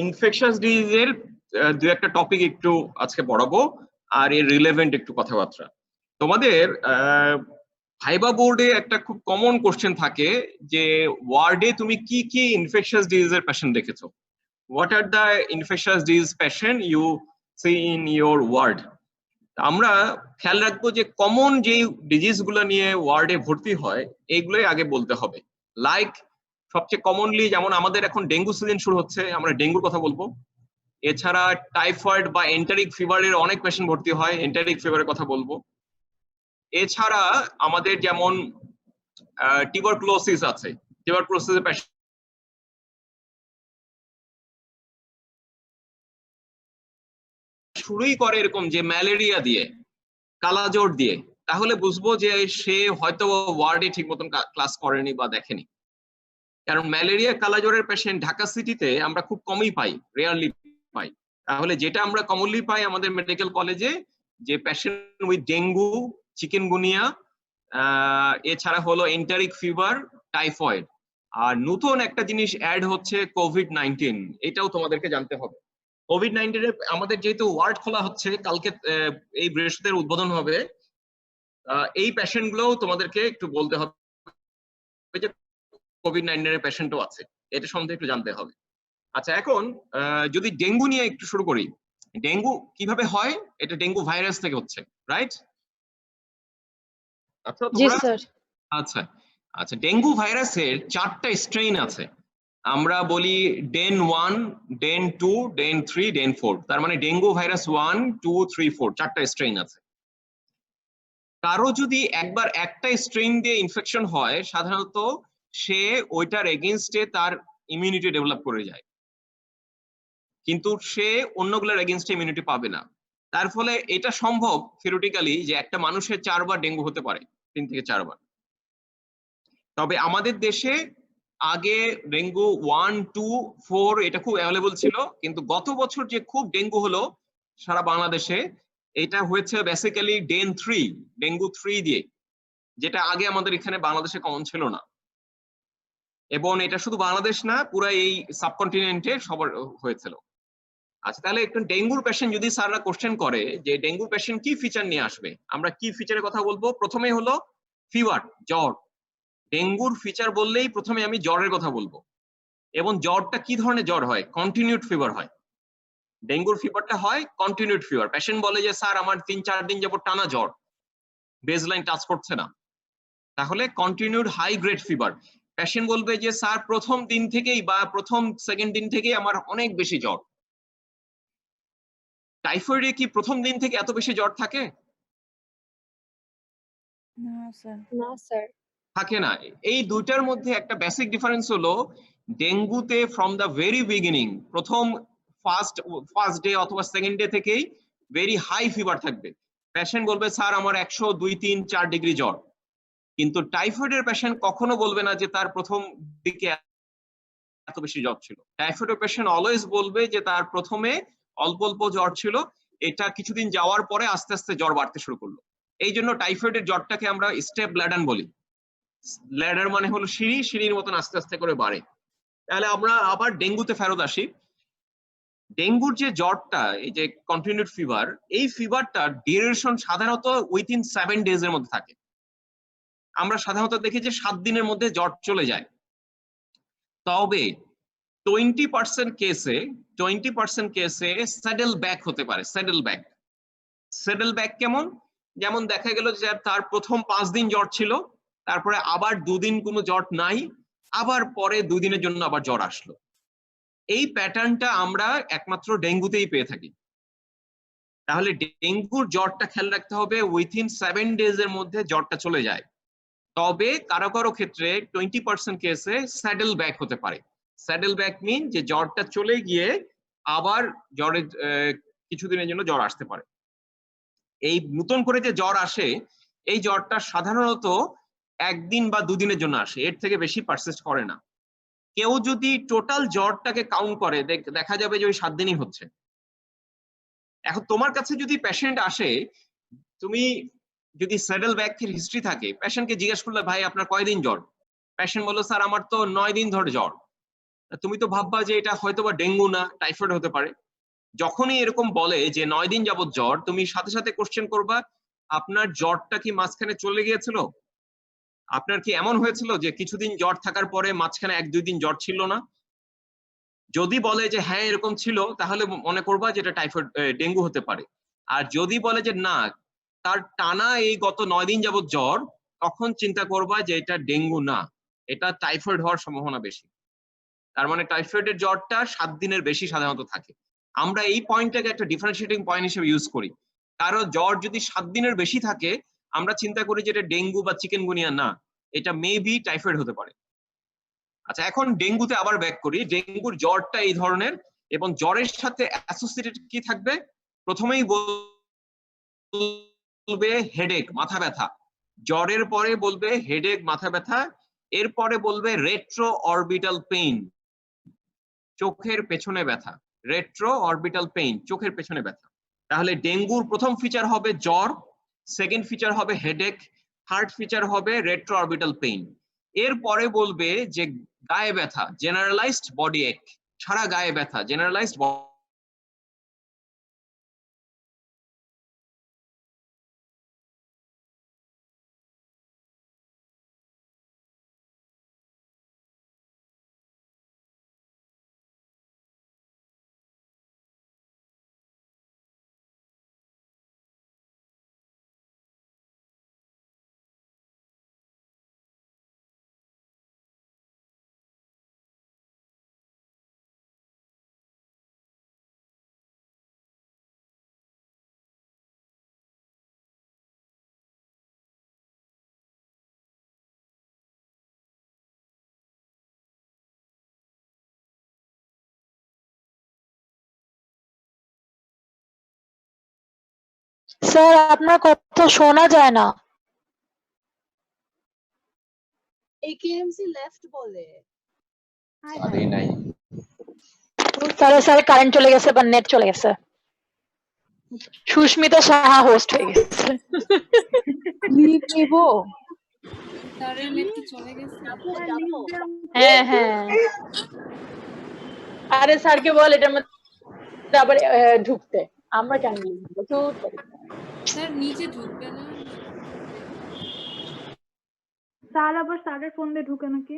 Infectious ডিজিজের দু একটা topic একটু আজকে পড়াবো আর এর রিলেভেন্ট একটু কথাবার্তা। তোমাদের ভাইবা বোর্ডে একটা খুব কমন কোশ্চেন থাকে যে ওয়ার্ডে তুমি কি কি ইনফেকশাস ডিজিজের পেশেন্ট দেখেছো, what are the infectious disease patient you see in your ward. আমরা খেয়াল রাখবো যে কমন যে ডিজিজ গুলো নিয়ে ওয়ার্ডে ভর্তি হয় এইগুলোই আগে বলতে হবে। লাইক সবচেয়ে কমনলি যেমন আমাদের এখন ডেঙ্গু সিজন শুরু হচ্ছে, আমরা ডেঙ্গুর কথা বলবো। এছাড়া টাইফয়েড বা এন্টারিক ফিভারের অনেক পেশেন্ট ভর্তি হয়, এন্টারিক ফিভারের কথা বলবো। এছাড়া আমাদের যেমন টিউবারকুলোসিস আছে, টিউবারকুলোসিসের পেশেন্ট শুরুই করে এরকম যে ম্যালেরিয়া দিয়ে, কালাজ্বর দিয়ে, তাহলে বুঝবো যে সে হয়তো ওয়ার্ডে ঠিক মতন ক্লাস করেনি বা দেখেনি। কারণ ম্যালেরিয়া কালাজ্বরের পেশেন্ট ঢাকা সিটিতে আমরা খুব কমই পাই, রেয়ারলি পাই। তাহলে যেটা আমরা কমনলি পাই আমাদের মেডিকেল কলেজে যে পেশেন্ট উইথ ডেঙ্গু, চিকেনগুনিয়া, এছাড়া হলো এন্টারিক ফিভার, টাইফয়েড। আর নতুন একটা জিনিস অ্যাড হচ্ছে কোভিড-19, এটাও তোমাদেরকে জানতে হবে। কোভিড-19 এর আমাদের যেহেতু ওয়ার্ড খোলা হচ্ছে কালকে, এই বৃহস্পতিবার উদ্বোধন হবে, এই পেশেন্ট গুলোও তোমাদেরকে একটু বলতে হবে যে কোভিড-19 এর পেশেন্টও আছে, এটা সম্বন্ধে একটু জানতে হবে। আচ্ছা, এখন যদি ডেঙ্গু নিয়ে একটু শুরু করি। ডেঙ্গু কিভাবে হয়? এটা ডেঙ্গু ভাইরাস থেকে হচ্ছে, রাইট? আচ্ছা জি তোমরা, স্যার। আচ্ছা আচ্ছা, ডেঙ্গু ভাইরাসের 4টা স্ট্রেইন আছে। আমরা বলি ডেন 1, ডেন 2, ডেন 3, ডেন 4। তার মানে ডেঙ্গু ভাইরাস 1, 2, 3, 4 4টা স্ট্রেইন আছে। কারো যদি একবার একটা স্ট্রেইন দিয়ে ইনফেকশন হয়, সাধারণত সে ওইটার এগেইনস্টে তার ইমিউনিটি ডেভেলপ করে যায়, কিন্তু সে অন্যগুলোর এগেইনস্টে ইমিউনিটি পাবে না। তার ফলে এটা সম্ভব থিওরিটিক্যালি যে একটা মানুষের 4বার ডেঙ্গু হতে পারে, 3 থেকে 4বার। তবে আমাদের দেশে আগে ডেঙ্গু 1, 2, 4 এটা খুব অ্যাভেলেবল ছিল, কিন্তু গত বছর যে খুব ডেঙ্গু হলো সারা বাংলাদেশে, এটা হয়েছে বেসিক্যালি ডেঙ্গু 3 দিয়ে, যেটা আগে আমাদের এখানে বাংলাদেশে কমন ছিল না। এবং এটা শুধু বাংলাদেশ না, পুরো এই সাবকন্টিনেন্টে সবার হয়েছিল। আচ্ছা, তাহলে একটু ডেঙ্গুর পেশেন্ট যদি স্যাররা কোশ্চেন করে যে ডেঙ্গুর পেশেন্ট কি ফিচার নিয়ে আসবে, আমরা কি ফিচারের কথা বলবো? প্রথমে হলো ফিভার, জ্বর। ডেঙ্গুর ফিচার বললেই প্রথমে আমি জ্বরের কথা বলবো। এবং জ্বরটা কি ধরনের জ্বর হয়? কন্টিনিউড ফিভার হয়। ডেঙ্গুর ফিভারটা হয় কন্টিনিউড ফিভার। পেশেন্ট বলে যে স্যার আমার 3-4 দিন যাবত টানা জ্বর, বেসলাইন টাচ করছে না, তাহলে continued high grade fever. Patient বলবে যে স্যার প্রথম দিন থেকেই বা প্রথম সেকেন্ড দিন থেকেই আমার অনেক বেশি জ্বর। টাইফয়েডে কি প্রথম দিন থেকে এত বেশি জ্বর থাকে? না স্যার। না স্যার। থাকে না। এই দুইটার মধ্যে একটা বেসিক ডিফারেন্স হলো ডেঙ্গুতে ফ্রম দ্য ভেরি বিগিনিং, প্রথম ফার্স্ট ডে অথবা সেকেন্ড ডে থেকেই ভেরি হাই ফিভার থাকবে। পেশেন্ট বলবে স্যার আমার 100, 2, 3, 4 ডিগ্রি জ্বর। কিন্তু টাইফয়েডের পেশেন্ট কখনো বলবে না যে তার প্রথম দিকে এত বেশি জ্বর ছিল। টাইফয়েডের পেশেন্ট অলওয়েজ বলবে যে তার প্রথমে অল্প অল্প জ্বর ছিল, এটা কিছুদিন যাওয়ার পরে আস্তে আস্তে জ্বর বাড়তে শুরু করলো। এই জন্য টাইফয়েডের জ্বরটাকে আমরা স্টেপ ল্যাডার বলি। ল্যাডার মানে হলো সিঁড়ি, সিঁড়ির মতন আস্তে আস্তে করে বাড়ে। তাহলে আমরা আবার ডেঙ্গুতে ফেরত আসি। ডেঙ্গুর যে জ্বরটা, এই যে কন্টিনিউড ফিভার, এই ফিভারটা ডিউরেশন সাধারণত উইথিন 7 ডেজ এর মধ্যে থাকে। আমরা সাধারণত দেখি যে 7 দিনের মধ্যে জ্বর চলে যায়। তবে 20% কেসে স্যাডেল ব্যাক হতে পারে। স্যাডেল ব্যাক কেমন? যেমন দেখা গেল যে তার প্রথম 5 দিন জ্বর ছিল, তারপরে আবার 2 দিন কোনো জ্বর নাই, আবার পরে 2 দিনের জন্য আবার জ্বর আসলো। এই প্যাটার্নটা আমরা একমাত্র ডেঙ্গুতেই পেয়ে থাকি। তাহলে ডেঙ্গুর জ্বরটা খেয়াল রাখতে হবে উইথিন 7 ডেজ এর মধ্যে জ্বরটা চলে যায়। তবে কারো কারো ক্ষেত্রে 20% কেসে স্যাডেল ব্যাক হতে পারে। স্যাডেল ব্যাক মিন যে জ্বরটা চলে গিয়ে আবার জ্বরের কিছুদিনের জন্য জ্বর আসতে পারে। এই নতুন করে যে জ্বর আসে, এই জ্বরটা সাধারণত 1 দিন বা 2 দিনের জন্য আসে, এর থেকে বেশি পারসিস্ট করে না। কেউ যদি টোটাল জ্বরটাকে কাউন্ট করে দেখা যাবে যে ওই 7 দিনই হচ্ছে। এখন তোমার কাছে যদি পেশেন্ট আসে, তুমি যদি স্যাডেল ব্যাকের হিস্ট্রি থাকে, পেশেন্টকে জিজ্ঞেস করলে ভাই আপনার কয়দিন জ্বর? পেশেন্ট বললো স্যার আমার তো 9 দিন ধরে জ্বর। তুমি তো ভাববা যে এটা হয়তো বা ডেঙ্গু না, টাইফয়েড হতে পারে। যখনই এরকম বলে যে 9 দিন যাবত জ্বর, তুমি সাথে সাথে কোশ্চেন করবা আপনার জ্বরটা কি মাঝখানে চলে গিয়েছিল? আপনার কি এমন হয়েছিল যে কিছুদিন জ্বর থাকার পরে মাঝখানে 1-2 দিন জ্বর ছিল না? যদি বলে যে হ্যাঁ এরকম ছিল, তাহলে মনে করবা যে এটা টাইফয়েড ডেঙ্গু হতে পারে। আর যদি বলে যে না, তার টানা এই গত 9 দিন যাবত জ্বর, তখন চিন্তা করবা যে এটা ডেঙ্গু না, এটা টাইফয়েড হওয়ার সম্ভাবনা বেশি। তার মানে টাইফয়েডের জ্বরটা 7 দিনের বেশি সাধারণত থাকে। আমরা এই পয়েন্টটাকে একটা ডিফারেন্সিয়েটিং পয়েন্ট হিসেবে ইউজ করি। কারণ জ্বর যদি 7 দিনের বেশি থাকে, আমরা চিন্তা করি যে এটা ডেঙ্গু বা চিকেনগুনিয়া না, এটা মেবি টাইফয়েড হতে পারে। আচ্ছা, এখন ডেঙ্গুতে আবার ব্যাক করি। ডেঙ্গুর জ্বরটা এই ধরনের, এবং জ্বরের সাথে অ্যাসোসিয়েটেড কি থাকবে? প্রথমেই বলবে হেডেক, মাথা ব্যথা। জ্বরের পরে বলবে হেডেক, মাথা ব্যথা। এরপরে বলবে রেট্রো অরবিটাল পেইন, চোখের পেছনে ব্যথা। রেট্রো অরবিটাল পেইন, চোখের পেছনে ব্যথা। তাহলে ডেঙ্গুর প্রথম ফিচার হবে জ্বর, সেকেন্ড ফিচার হবে হেডেক, থার্ড ফিচার হবে রেট্রো অরবিটাল পেইন। এরপরে বলবে যে গায়ে ব্যথা, জেনারেলাইজড বডি এক, সারা গায়ে ব্যথা, জেনারেলাইজড। স্যার আপনার কথা শোনা যায় না। একেএমসি লেফট বলে। আরে নাই। তাহলে স্যার কারেন্ট চলে গেছে বা নেট চলে গেছে। সুস্মিতা সাহা হোস্ট হয়ে গেছে। লিভ নিব। তারের নেট কি চলে গেছে? হ্যাঁ হ্যাঁ। আরে স্যারকে বল এটার মধ্যে আবার ঢুকতে। আমরা কেন লিখবো? স্যার নিচে ঢুকবে না? স্যার আবার স্যারের ফোন দিয়ে ঢুকে নাকি?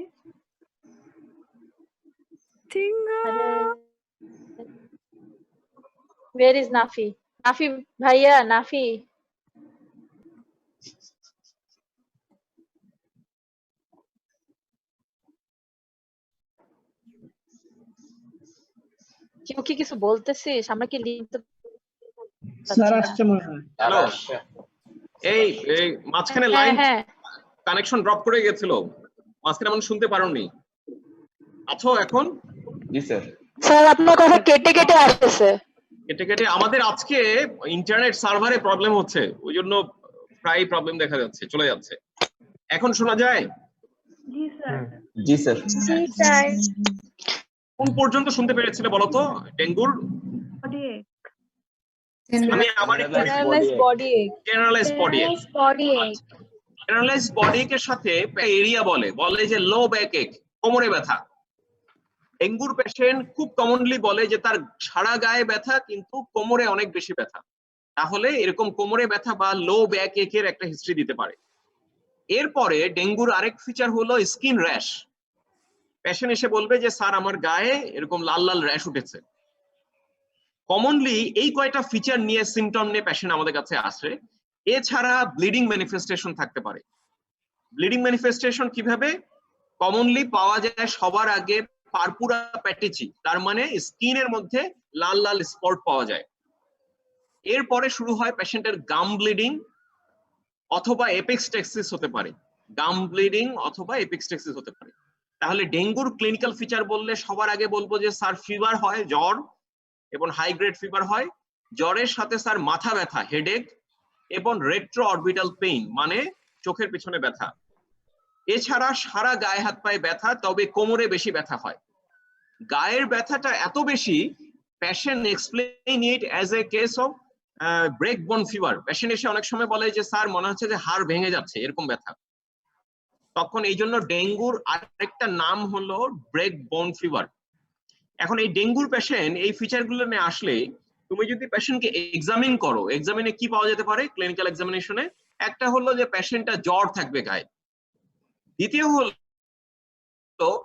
Where is Nafi? নাফি ভাইয়া, নাফি। কেউ কি কিছু বলতেছিস? আমরা কি লিখতে স্যার আসছে মনে হয়। হ্যালো, এই এই মাঝখানে লাইন কানেকশন ড্রপ করে গেছিল, মাঝখানে এমন শুনতে পারোনি। আছো এখন? জি স্যার। স্যার আপনার কথা কেটে কেটে আসতেছে। কেটে কেটে আমাদের আজকে ইন্টারনেট সার্ভারে প্রবলেম হচ্ছে, ওই জন্য প্রায় প্রবলেম দেখা যাচ্ছে, চলে যাচ্ছে। এখন শোনা যায়? জি স্যার। জি স্যার। জি স্যার। কোন পর্যন্ত শুনতে পেরেছিলে বলো তো ডেঙ্গুর? বডি এক। আমি আবার একটু জেনারেলাইজড বডি এক। জেনারেলাইজড বডি এক। বডি এক। জেনারেলাইজড বডি এর সাথে এরিয়া বলে যে লো ব্যাক এক, কোমরে ব্যথা। ডেঙ্গুর পেশেন্ট খুব কমনলি বলে যে তার সারা গায়ে ব্যথা, কিন্তু কোমরে অনেক বেশি ব্যথা। তাহলে এরকম কোমরে ব্যথা বা লো ব্যাক এর একটা হিস্ট্রি দিতে পারে। এরপরে ডেঙ্গুর আরেক ফিচার হলো স্কিন র্যাশ। পেশেন্ট এসে বলবে যে স্যার আমার গায়ে এরকম লাল লাল র্যাশ উঠেছে। কমনলি এই কয়টা ফিচার নিয়ে, সিমটম নিয়ে পেশেন্ট আমাদের কাছে আসে। এছাড়া ব্লিডিং ম্যানিফেস্টেশন থাকতে পারে। ব্লিডিং ম্যানিফেস্টেশন কিভাবে? কমনলি পাওয়া যায় সবার আগে পারপুরা প্যাটেচি, তার মানে স্কিনের মধ্যে লাল লাল স্পট পাওয়া যায়। এরপরে শুরু হয় পেশেন্টের গাম ব্লিডিং অথবা এপিক্সটেক্সিস হতে পারে। গাম ব্লিডিং অথবা এপিক্সটেক্সিস হতে পারে। তাহলে ডেঙ্গুর ক্লিনিক্যাল ফিচার বললে সবার আগে বলবো যে স্যার ফিভার হয়, জ্বর এবং হাই গ্রেড ফিভার হয়। জ্বরের সাথে স্যার মাথা ব্যথা, হেডেক, এবং রেট্রো অরবিটাল পেইন, মানে চোখের পিছনে ব্যথা। এছাড়া সারা গায়ে হাত পায়ে ব্যথা, তবে কোমরে বেশি ব্যথা হয়। গায়ের ব্যথাটা এত বেশি, patient explain it as a case of break bone fever. Patient এসে অনেক সময় বলে যে স্যার মনে হচ্ছে যে হাড় ভেঙে যাচ্ছে, এরকম ব্যথা। তখন এই জন্য ডেঙ্গুর আরেকটা নাম হলো ব্রেক বোন ফিভার। এখন এই ডেঙ্গুর পেশেন্ট এই ফিচারগুলো নিয়ে আসলে তুমি যদি পেশেন্টকে এক্সামিন করো, এক্সামিনে কি পাওয়া যেতে পারে ক্লিনিক্যাল এক্সামিনেশনে? একটা হলো যে পেশেন্টটা জ্বর থাকবে গায়ে, দ্বিতীয় হলো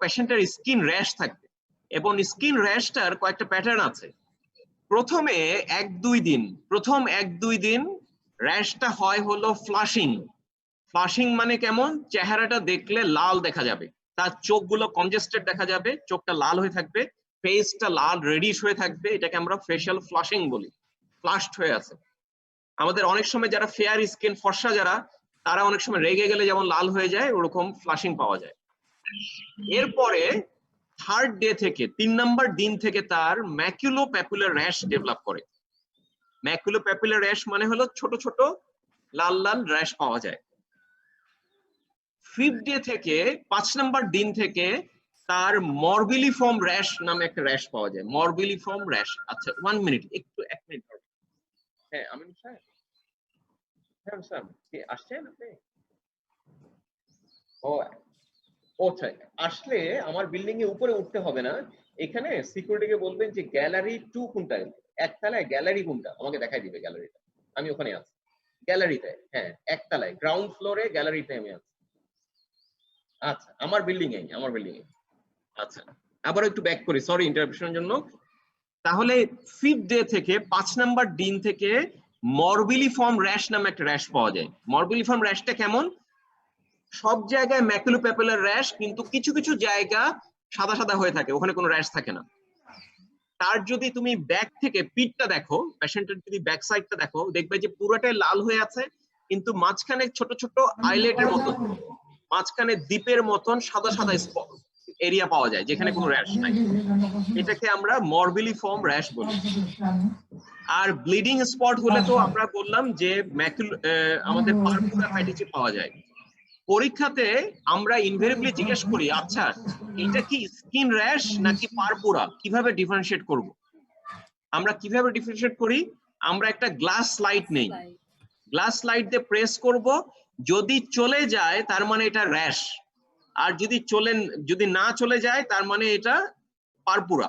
পেশেন্টের স্কিন র্যাশ থাকবে, এবং স্কিন র্যাশটার কয়েকটা প্যাটার্ন আছে। প্রথমে প্রথম এক দুই দিন র্যাশটা হয় হলো ফ্লাশিং। ফ্লাশিং মানে কেমন? চেহারাটা দেখলে লাল দেখা যাবে, তার চোখগুলো কনজেস্টেড দেখা যাবে, চোখটা লাল হয়ে থাকবে, ফেসটা লাল রেডিশ হয়ে থাকবে, এটাকে আমরা ফেশিয়াল ফ্লাশিং বলি, ফ্লাশড হয়ে আছে। আমাদের অনেক সময় যারা ফেয়ার স্কিন ফর্সা যারা, তারা অনেক সময় রেগে গেলে যেমন লাল হয়ে যায়, ওরকম ফ্লাশিং পাওয়া যায়। এরপরে থার্ড ডে থেকে 3 নাম্বার দিন থেকে তার ম্যাকুলোপ্যাপুলার র্যাশ ডেভেলপ করে। ম্যাকুলোপ্যাপুলার র্যাশ মানে হলো ছোট ছোট লাল লাল র্যাশ পাওয়া যায়। 5th ডে থেকে 5 নাম্বার দিন থেকে তার মরবিলিফর্ম র্যাশ নামে একটা র্যাশ পাওয়া যায়, মরবিলিফর্ম র্যাশ। আচ্ছা 1 মিনিট, একটু 1 মিনিট। হ্যাঁ আমিন স্যার, হ্যাঁ স্যার কি আসছেন আপনি? ও আচ্ছা, আসলে আমার বিল্ডিং এ উপরে উঠতে হবে না, এখানে সিকিউরিটিকে বলবেন যে গ্যালারি 2 কোনটা, একতলায় গ্যালারি কোনটা আমাকে দেখাই দিবে গ্যালারিটা, আমি ওখানে আছি গ্যালারিতে। হ্যাঁ একতলায় গ্রাউন্ড ফ্লোরে গ্যালারিতে আমি আছি। আচ্ছা আমার বিল্ডিং এ। আচ্ছা আবার একটু ব্যাক করি, সরি ইন্টারাপশনের জন্য। তাহলে 5th ডে থেকে 5 নাম্বার দিন থেকে মরবিলিফর্ম র্যাশ নামে একটা র্যাশ পাওয়া যায়। মরবিলিফর্ম র্যাশটা কেমন? সব জায়গায় ম্যাকুলোপ্যাপুলার র্যাশ, কিন্তু কিছু কিছু জায়গা সাদা সাদা হয়ে থাকে, ওখানে কোনো র্যাশ থাকে না। তার যদি তুমি ব্যাক থেকে পিঠটা দেখো, পেশেন্টের যদি ব্যাক সাইডটা দেখো, দেখবে যে পুরোটাই লাল হয়ে আছে, কিন্তু মাঝখানে ছোট ছোট আইলেটের মতো, মাঝখানে দ্বীপের মতন সাদা সাদা এরিয়া পাওয়া যায় যেখানে কোনো র্যাশ নাই, এটাকে আমরা মরবিলিফর্ম র্যাশ বলি। আর ব্লিডিং স্পট হলে তো আমরা বললাম যে আমাদের পারপুরা প্যাটিচে পাওয়া যায়। পরীক্ষাতে আমরা ইনভেরিয়েবলি জিজ্ঞেস করি, আচ্ছা এটা কি স্কিন র্যাশ নাকি পারপুরা, কিভাবে ডিফারেন্সিয়েট করব? আমরা কিভাবে ডিফারেন্সিয়েট করি? আমরা একটা গ্লাস স্লাইড নেই, গ্লাস স্লাইড দিয়ে প্রেস করব, যদি চলে যায় তার মানে এটা র্যাশ, আর যদি না চলে যায় তার মানে এটা পারপুরা।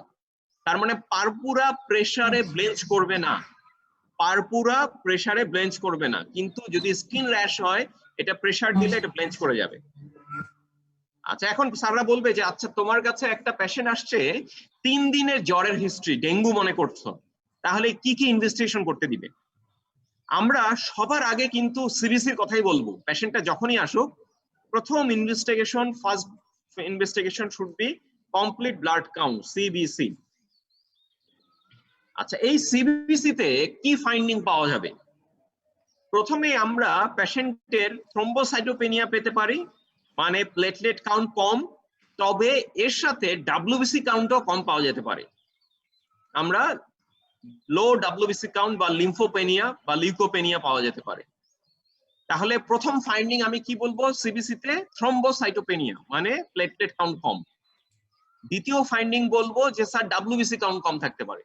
তার মানে পারপুরা প্রেসারে ব্লেঞ্চ করবে না, পারপুরা প্রেসারে ব্লেঞ্চ করবে না, কিন্তু যদি স্কিন র্যাশ হয় এটা প্রেসার দিলে এটা ব্লেঞ্চ করে যাবে। আচ্ছা এখন স্যাররা বলবে যে আচ্ছা তোমার কাছে একটা পেশেন্ট আসছে 3 দিনের জ্বরের হিস্ট্রি, ডেঙ্গু মনে করছো, তাহলে কি কি ইনভেস্টিগেশন করতে দিবে? আমরা সবার আগে কিন্তু সিবিসির কথাই বলবো। পেশেন্টটা যখনই আসুক, প্রথম first investigation should be complete blood count, CBC. আচ্ছা এই সিবিসি তে কি ফাইন্ডিং পাওয়া যাবে? প্রথমে আমরা পেশেন্টের থ্রম্বোসাইটোপেনিয়া পেতে পারি, মানে প্লেটলেট কাউন্ট কম, তবে এর সাথে ডাব্লিউবিসি কাউন্টও কম পাওয়া যেতে পারে। আমরা লো ডাব্লিউবিসি কাউন্ট বা লিম্ফোপেনিয়া বা লিউকোপেনিয়া পাওয়া যেতে পারে। তাহলে প্রথম ফাইন্ডিং আমি কি বলবো? সিবিসি তে থ্রম্বোসাইটোপেনিয়া মানে প্লেটলেট কাউন্ট কম। দ্বিতীয় ফাইন্ডিং বলবো যে স্যার ডাব্লিউবিসি কাউন্ট কম থাকতে পারে।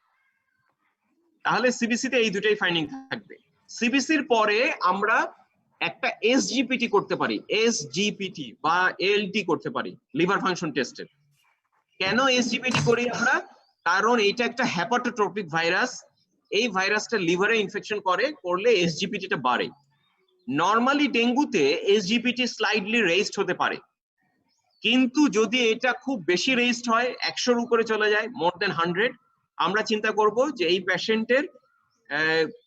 তাহলে সিবিসি তে এই দুটাই ফাইন্ডিং থাকবে। সিবিসির পরে আমরা একটা এসজিপিটি করতে পারি, এসজিপিটি বা এলটি করতে পারি, লিভার ফাংশন টেস্টের। কেন এসজিপিটি করি আমরা? কারণ এটা একটা হেপাটোট্রপিক ভাইরাস, এই ভাইরাসটা লিভারে ইনফেকশন করলে এসজিপিটিটা বাড়ে। নরমালি ডেঙ্গুতে এসজিপিটি স্লাইডলি রেইজড হতে পারে, কিন্তু যদি এটা খুব বেশি রেইজড হয়, 100-র উপরে চলে যায়, মোর দেন 100, আমরা চিন্তা করব যে এই পেশেন্টের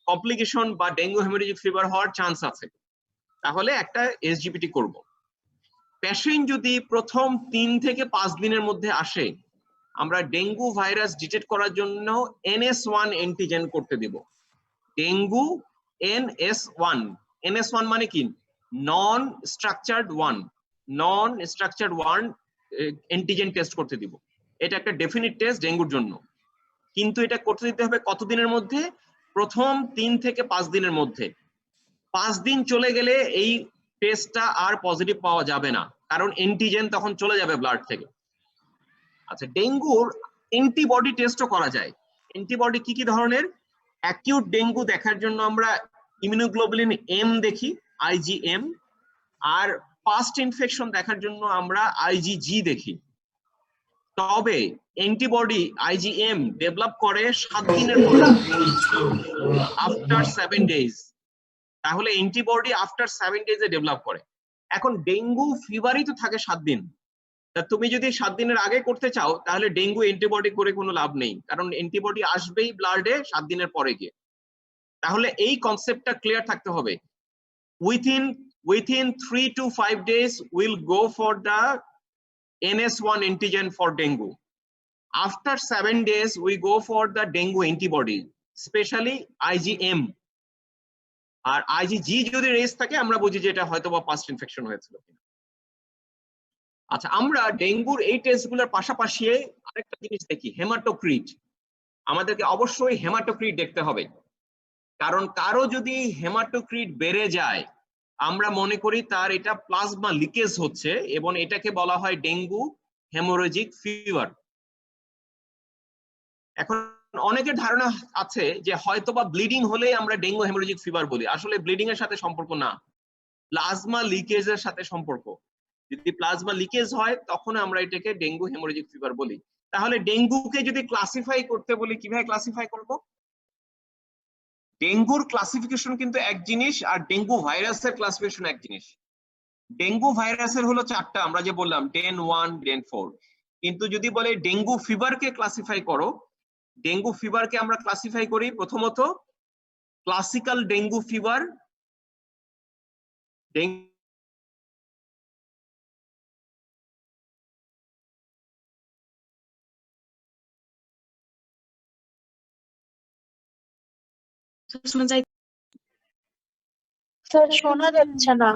কমপ্লিকেশন বা ডেঙ্গু হেমোরেজিক ফিভার হওয়ার চান্স আছে, তাহলে একটা এসজিপিটি করব। পেশেন্ট যদি প্রথম 3 থেকে 5 দিনের মধ্যে আসে, আমরা ডেঙ্গু ভাইরাস ডিটেক্ট করার জন্য NS1 অ্যান্টিজেন করতে দেব। ডেঙ্গু NS1, NS1 মানে কি? নন স্ট্রাকচারড ওয়ান অ্যান্টিজেন টেস্ট করতে দিব। এটা একটা ডেফিনিট টেস্ট ডেঙ্গুর জন্য, কিন্তু এটা করতে দিতে হবে কতদিনের মধ্যে? প্রথম 3 থেকে 5 দিনের মধ্যে। 5 দিন চলে গেলে এই টেস্টটা আর পজিটিভ পাওয়া যাবে না, কারণ অ্যান্টিজেন তখন চলে যাবে ব্লাড থেকে। আচ্ছা ডেঙ্গুর অ্যান্টিবডি টেস্টও করা যায়। অ্যান্টিবডি কি কি ধরনের? অ্যাকিউট ডেঙ্গু দেখার জন্য আমরা ইমিউনোগ্লোবুলিন এম দেখি, IgM, আর পাস্ট ইনফেকশন দেখার জন্য আমরা IgG দেখি। তবে অ্যান্টিবডি আইজিএম ডেভেলপ করে 7 দিনের পরে, আফটার 7 ডেজ। তাহলে অ্যান্টিবডি আফটার 7 ডেজে ডেভেলপ করে। এখন ডেঙ্গু ফিভারই তো থাকে 7 দিন। তা তুমি যদি 7 দিনের আগে করতে চাও তাহলে ডেঙ্গু অ্যান্টিবডি করে কোনো লাভ নেই, কারণ অ্যান্টিবডি আসবেই ব্লাডে 7 দিনের পরে গিয়ে। তাহলে এই কনসেপ্টটা ক্লিয়ার থাকতে হবে। within 3 to 5 days we'll go for the NS1 antigen for dengue. After 7 days we go for the dengue antibody, especially IgM. R IgG যদি রেজ থাকে আমরা বুঝি যে এটা হয়তো বা পাস্ট ইনফেকশন হয়েছিল। আচ্ছা, আমরা ডেঙ্গুর এই টেস্টগুলোর পাশাপাশি আরেকটা জিনিস দেখি, হেমাটোক্রিট। আমাদেরকে অবশ্যই হেমাটোক্রিট দেখতে হবে, কারণ কারো যদি হেমাটোক্রিট বেড়ে যায় আমরা মনে করি তার এটা প্লাজমা লিকেজ হচ্ছে, এবং এটাকে বলা হয় ডেঙ্গু হেমোরেজিক ফিভার। এখন অনেকের ধারণা আছে যে হয়তোবা ব্লিডিং হলেই আমরা ডেঙ্গু হেমোরেজিক ফিভার বলি। আসলে ব্লিডিং এর সাথে সম্পর্ক না, প্লাজমা লিকেজের সাথে সম্পর্ক। যদি প্লাজমা লিকেজ হয় তখন আমরা এটাকে ডেঙ্গু হেমোরেজিক ফিভার বলি। তাহলে ডেঙ্গুকে যদি ক্লাসিফাই করতে বলি, কিভাবে ক্লাসিফাই করব? ডেঙ্গুর ক্লাসিফিকেশন কিন্তু এক জিনিস, আর ডেঙ্গু ভাইরাসের ক্লাসিফিকেশন এক জিনিস। ডেঙ্গু ভাইরাসের হলো 4টা, আমরা যে বললাম ডেন 1, ডেন 4। কিন্তু যদি বলে ডেঙ্গু ফিভারকে ক্লাসিফাই করো, ডেঙ্গু ফিভারকে আমরা ক্লাসিফাই করি প্রথমত ক্লাসিক্যাল ডেঙ্গু ফিভার, স্যার শোনা যাচ্ছে না।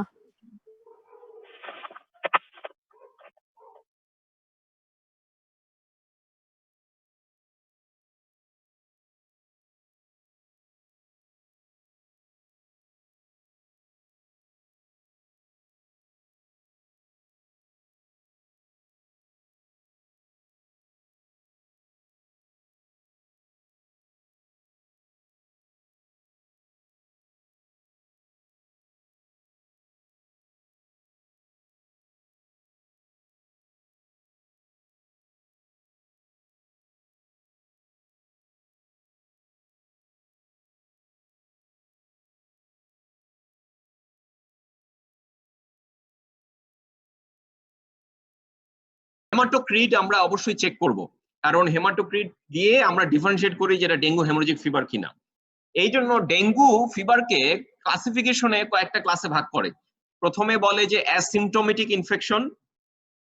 হেমাটোক্রিট আমরা অবশ্যই চেক করব, কারণ হেমাটোক্রিট দিয়ে আমরা ডিফারেন্সিয়েট করি যেটা ডেঙ্গু হেমোরেজিক ফিভার কিনা। এই জন্য ডেঙ্গু ফিভারকে ক্লাসিফিকেশনে কয়েকটা ক্লাসে ভাগ করে। প্রথমে বলে যে অ্যাসিম্পটোমেটিক ইনফেকশন,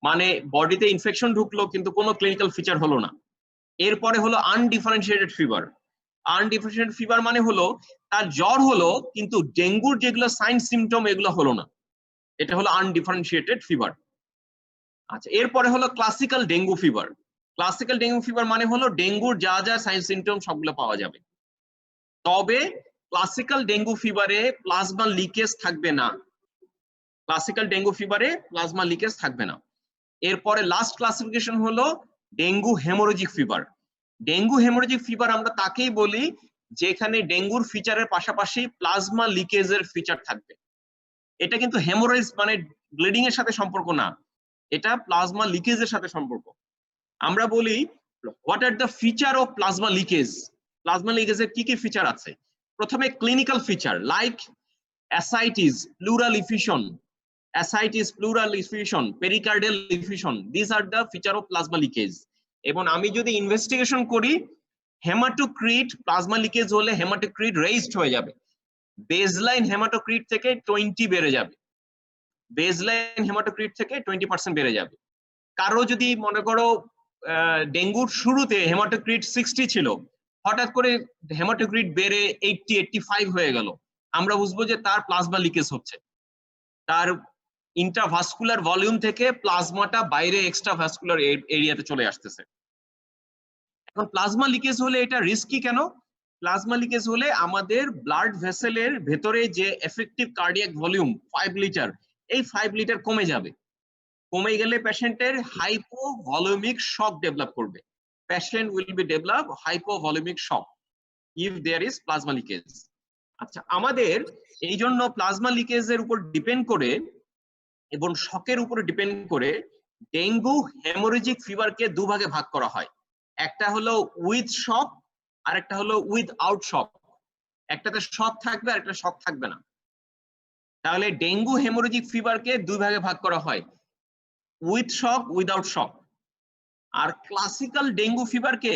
মানে বডিতে ইনফেকশন ঢুকলো কিন্তু কোনো ক্লিনিক্যাল ফিচার হলো না। এরপরে হলো আনডিফারেন্সিয়েটেড ফিভার। আনডিফারেন্সিয়েটেড ফিভার মানে হলো তার জ্বর হলো কিন্তু ডেঙ্গুর যেগুলো সাইন সিমটম এগুলো হলো না, এটা হলো আনডিফারেন্সিয়েটেড ফিভার। আচ্ছা, এরপরে হলো classical dengue fever. Classical dengue fever মানে হলো ডেঙ্গুর যা যা সাইন সিমটম সবগুলো পাওয়া যাবে, তবে ক্লাসিক্যাল ডেঙ্গু ফিভারে প্লাজমা লিকেজ থাকবে না। ক্লাসিক্যাল ডেঙ্গু ফিভারে প্লাজমা লিকেজ থাকবে না। এরপরে লাস্ট ক্লাসিফিকেশন হলো dengue haemorrhagic fever. Dengue haemorrhagic fever আমরা তাকেই বলি যেখানে ডেঙ্গুর ফিচারের পাশাপাশি প্লাজমা লিকেজের ফিচার থাকবে। এটা কিন্তু হেমোরেজ মানে ব্লিডিং এর সাথে সম্পর্ক না, এটা প্লাজমা লিকেজের সাথে সম্পর্ক। আমরা বলি what are the feature of plasma leakage. Plasma লিকেজের কি কি ফিচার আছে? প্রথমে clinical feature like ascites, pleural effusion, pericardial effusion, this are the feature of plasma leakage. এবং আমি যদি ইনভেস্টিগেশন করি হেমাটোক্রিট প্লাজমা লিকেজ হলে হেমাটোক্রিট রেইজড হয়ে যাবে, বেসলাইন হেমাটোক্রিট থেকে 20 বেড়ে যাবে, বেসলাইন হেমাটোক্রিট থেকে 20% বেড়ে যাবে। কারো যদি মনে করো ডেঙ্গুর শুরুতে হেমাটোক্রিট 60 ছিল, হঠাৎ করে হেমাটোক্রিট বেড়ে 80-85 হয়ে গেল, আমরা বুঝবো যে তার প্লাজমা লিকেজ হচ্ছে, তার ইন্ট্রাভাস্কুলার ভলিউম থেকে প্লাজমাটা বাইরে এক্সট্রা ভাস্কুলার এরিয়াতে চলে আসতেছে। এখন প্লাজমা লিকেজ হলে এটা রিস্কি কেন? প্লাজমা লিকেজ হলে আমাদের ব্লাড ভেসেলের ভেতরে যে এফেক্টিভ কার্ডিয়াক ভলিউম 5 লিটার, এই 5 লিটার কমে যাবে। কমে গেলে পেশেন্টের হাইপোভলিউমিক শক ডেভেলপ করবে। Patient will be develop hypovolaemic shock if there is plasma leakage. আচ্ছা, আমাদের এই জন্য প্লাজমা লিকেজের উপর ডিপেন্ড করে এবং শকের উপরে ডিপেন্ড করে ডেঙ্গু হেমোরেজিক ফিভারকে দুভাগে ভাগ করা হয়। একটা হলো উইথ শক আর একটা হলো উইথআউট শক। একটাতে শক থাকবে আর একটা শক থাকবে না। তাহলে ডেঙ্গু হেমোরেজিক ফিভারকে দুই ভাগে ভাগ করা হয়, উইথ শক উইথআউট শক। আর ক্লাসিক্যাল ডেঙ্গু ফিভারকে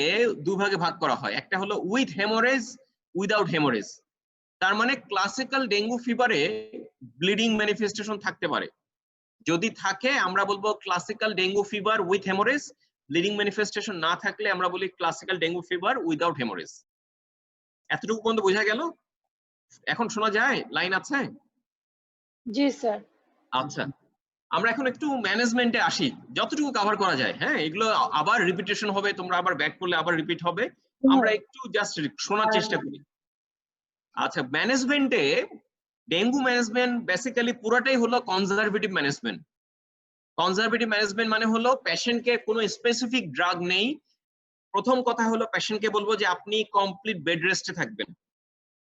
দুই ভাগে ভাগ করা হয়, একটা হলো উইথ হেমোরেজ উইথআউট হেমোরেজ। তার মানে ক্লাসিক্যাল ডেঙ্গু ফিভারে ব্লিডিং ম্যানিফেস্টেশন থাকতে পারে, যদি থাকে আমরা বলবো classical dengue fever with haemorrhage, bleeding manifestation না থাকলে আমরা বলি classical dengue fever without haemorrhage. এতটুকু পর্যন্ত বোঝা গেল? এখন শোনা যায়? লাইন আছে? জি স্যার। আচ্ছা, আমরা এখন একটু ম্যানেজমেন্টে আসি, যতটুকু কভার করা যায়। হ্যাঁ, এগুলো আবার রিপিটেশন হবে, তোমরা আবার ব্যাক করলে আবার রিপিট হবে, আমরা একটু জাস্ট শোনার চেষ্টা করি। আচ্ছা, ম্যানেজমেন্টে ডেঙ্গু ম্যানেজমেন্ট বেসিক্যালি পুরোটাই হলো কনজারভেটিভ ম্যানেজমেন্ট। কনজারভেটিভ ম্যানেজমেন্ট মানে হলো পেশেন্টকে কোনো স্পেসিফিক ড্রাগ নেই। প্রথম কথা হলো পেশেন্টকে বলবো যে আপনি কমপ্লিট বেড রেস্টে থাকবেন,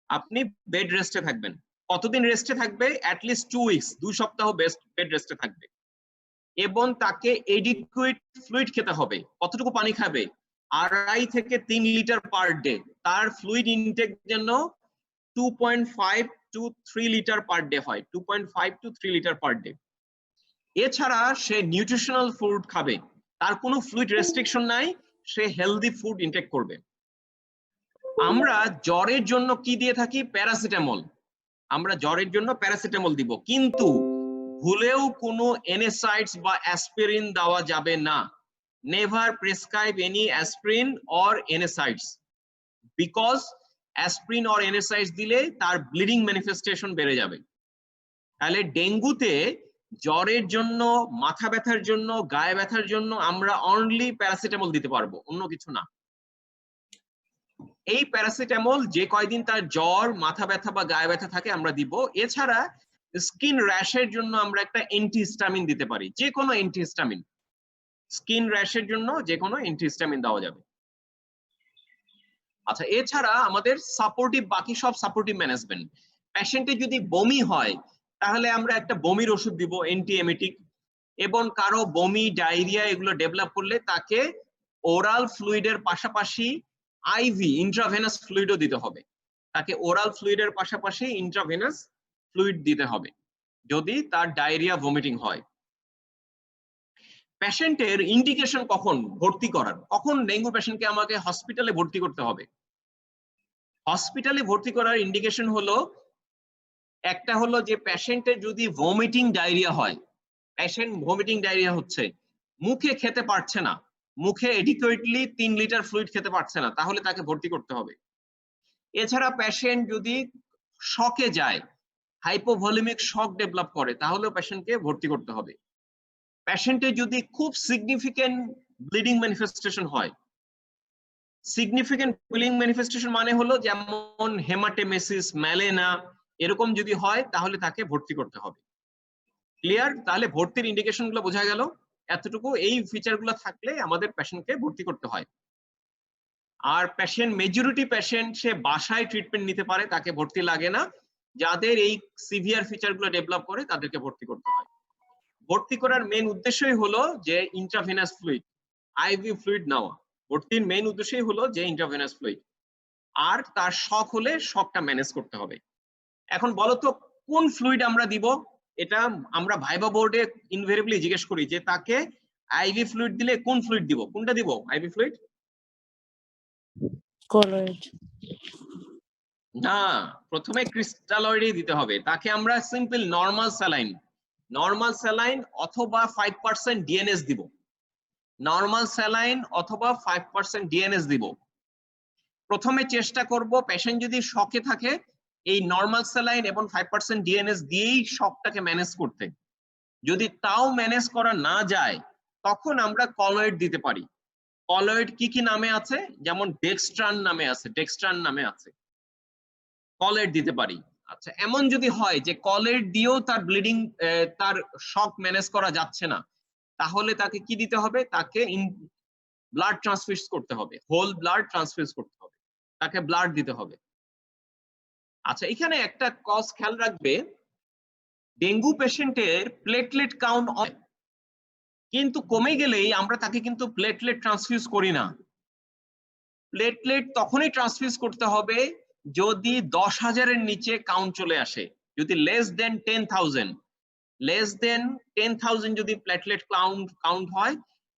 আপনি বেড রেস্টে থাকবেন। কতদিন রেস্টে থাকবে? অ্যাটলিস্ট 2 উইকস, 2 সপ্তাহ বেড রেস্টে থাকবে। এবং তাকে এডিকুয়েট ফ্লুইড খেতে হবে। কতটুকু পানি খাবে? 2.5 থেকে 3 লিটার পার ডে। তার ফ্লুইড ইনটেক যেন 2.5 to 3 লিটার পার ডে হয়, 2.5 to 3 লিটার পার ডে। এছাড়া সে নিউট্রিশনাল ফুড খাবে, তার কোনো ফ্লুইড রেস্ট্রিকশন নাই, সে হেলদি ফুড ইনটেক করবে। আমরা জ্বরের জন্য কি দিয়ে থাকি? প্যারাসিটামল। আমরা জ্বরের জন্য প্যারাসিটামল দিব, কিন্তু ভুলেও কোনো এনএসাইডস বা অ্যাসপিরিন দেওয়া যাবে না। Never prescribe any aspirin or NSAIDs, because aspirin or NSAIDs দিলে তার ব্লিডিং ম্যানিফেস্টেশন বেড়ে যাবে। তাহলে ডেঙ্গুতে জ্বরের জন্য, মাথা ব্যথার জন্য, গায়ে ব্যথার জন্য আমরা অনলি প্যারাসিটামল দিতে পারবো, অন্য কিছু না। এই প্যারাসিটামল যে কয়দিন তার জ্বর, মাথা ব্যথা বা গায়ে ব্যথা থাকে আমরা দিব। এছাড়া স্কিন র্যাশের জন্য আমরা একটা অ্যান্টিহিস্টামিন দিতে পারি, যে কোনো অ্যান্টিহিস্টামিন। স্কিন র্যাশের জন্য যে কোনো অ্যান্টিহিস্টামিন দেওয়া যাবে। আচ্ছা, এছাড়া আমাদের সাপোর্টিভ, বাকি সব সাপোর্টিভ ম্যানেজমেন্ট। পেশেন্টের যদি বমি হয় তাহলে আমরা একটা বমির ওষুধ দিব, অ্যান্টিএমেটিক। এবং কারো বমি, ডায়রিয়া এগুলো ডেভেলপ করলে তাকে ওরাল ফ্লুইডের পাশাপাশি আইভি ইন্ট্রাভেনাস ফ্লুইডও দিতে হবে। তাকে ওরাল ফ্লুইডের পাশাপাশি ইন্ট্রাভেনাস ফ্লুইড দিতে হবে যদি তার ডায়রিয়া, ভমিটিং হয়। পেশেন্টের ইন্ডিকেশন কখন ভর্তি করার, কখন ডেঙ্গু পেশেন্টকে আমাকে হসপিটালে ভর্তি করতে হবে? হসপিটালে ভর্তি করার ইন্ডিকেশন হলো, একটা হলো যে পেশেন্টের যদি ভমিটিং ডায়রিয়া হয়, পেশেন্ট ভমিটিং ডায়রিয়া হচ্ছে, মুখে খেতে পারছে না, মুখে এডিকুয়েটলি 3 লিটার ফ্লুইড খেতে পারছে না, তাহলে তাকে ভর্তি করতে হবে। এছাড়া পেশেন্ট যদি শকে যায়, হাইপোভলিমিক শক ডেভেলপ করে, তাহলেও পেশেন্টকে ভর্তি করতে হবে। পেশেন্টের যদি খুব সিগনিফিকেন্ট ব্লিডিং ম্যানিফেস্টেশন হয়, সিগনিফিকেন্ট ব্লিডিং ম্যানিফেস্টেশন মানে হলো যেমন হেমাটেমেসিস, ম্যালেনা এরকম যদি হয়, তাহলে তাকে ভর্তি করতে হবে। ক্লিয়ার? তাহলে ভর্তির ইন্ডিকেশন গুলো বোঝা গেল। এতটুকু, এই ফিচার গুলো থাকলে আমাদের পেশেন্টকে ভর্তি করতে হয়। আর পেশেন্ট, মেজরিটি পেশেন্ট সে বাসায় ট্রিটমেন্ট নিতে পারে, তাকে ভর্তি লাগে না। যাদের এই সিভিয়ার ফিচার গুলো ডেভেলপ করে তাদেরকে ভর্তি করতে হয়। ভর্তি করার মেইন উদ্দেশ্যই হলো যে ইন্ট্রাভেনাস ফ্লুইড, আইভি ফ্লুইড নেওয়া। ভর্তির মেইন উদ্দেশ্যই হলো যে ইন্ট্রাভেনাস ফ্লুইড। আর তার শক হলে শকটা ম্যানেজ করতে হবে। এখন বলো তো কোন ফ্লুইড আমরা দিব? এটা আমরা ভাইবা বোর্ডে ইনভেরিয়েবলি জিজ্ঞেস করি যে তাকে আইভি ফ্লুইড দিলে কোন ফ্লুইড দিব, কোনটা দিব আইভি ফ্লুইড? কলয়েড। না, প্রথমে ক্রিস্টালয়েডই দিতে হবে। তাকে আমরা সিম্পল নরমাল স্যালাইন অথবা 5% ডিএনএস দিব। নরমাল স্যালাইন অথবা 5% ডিএনএস দিব। প্রথমে চেষ্টা করব পেশেন্ট যদি শকে থাকে এই নরমাল স্যালাইন এবং 5% ডিএনএস দিয়েই শকটাকে ম্যানেজ করতে। যদি তাও ম্যানেজ করা না যায় তখন আমরা কলয়েড দিতে পারি। কলয়েড কি কি নামে আছে? যেমন ডেক্সট্রান নামে আছে, কলয়েড দিতে পারি। আচ্ছা, এমন যদি হয় যে কলয়েড দিয়েও তার ব্লিডিং, তার শক ম্যানেজ করা যাচ্ছে না, তাহলে তাকে কি দিতে হবে? তাকে ব্লাড ট্রান্সফিউজ করতে হবে, হোল ব্লাড ট্রান্সফিউজ করতে হবে, তাকে ব্লাড দিতে হবে। আচ্ছা, এখানে একটা কজ খেয়াল রাখবে, ডেঙ্গু পেশেন্টের প্লেটলেট কাউন্ট কিন্তু কমে গেলেই আমরা তাকে কিন্তু প্লেটলেট ট্রান্সফিউজ করি না। প্লেটলেট তখনই ট্রান্সফিউজ করতে হবে যদি 10,000-এর নিচে কাউন্ট চলে আসে। যদি লেস দেন 10,000 যদি প্লেটলেট কাউন্ট হয়,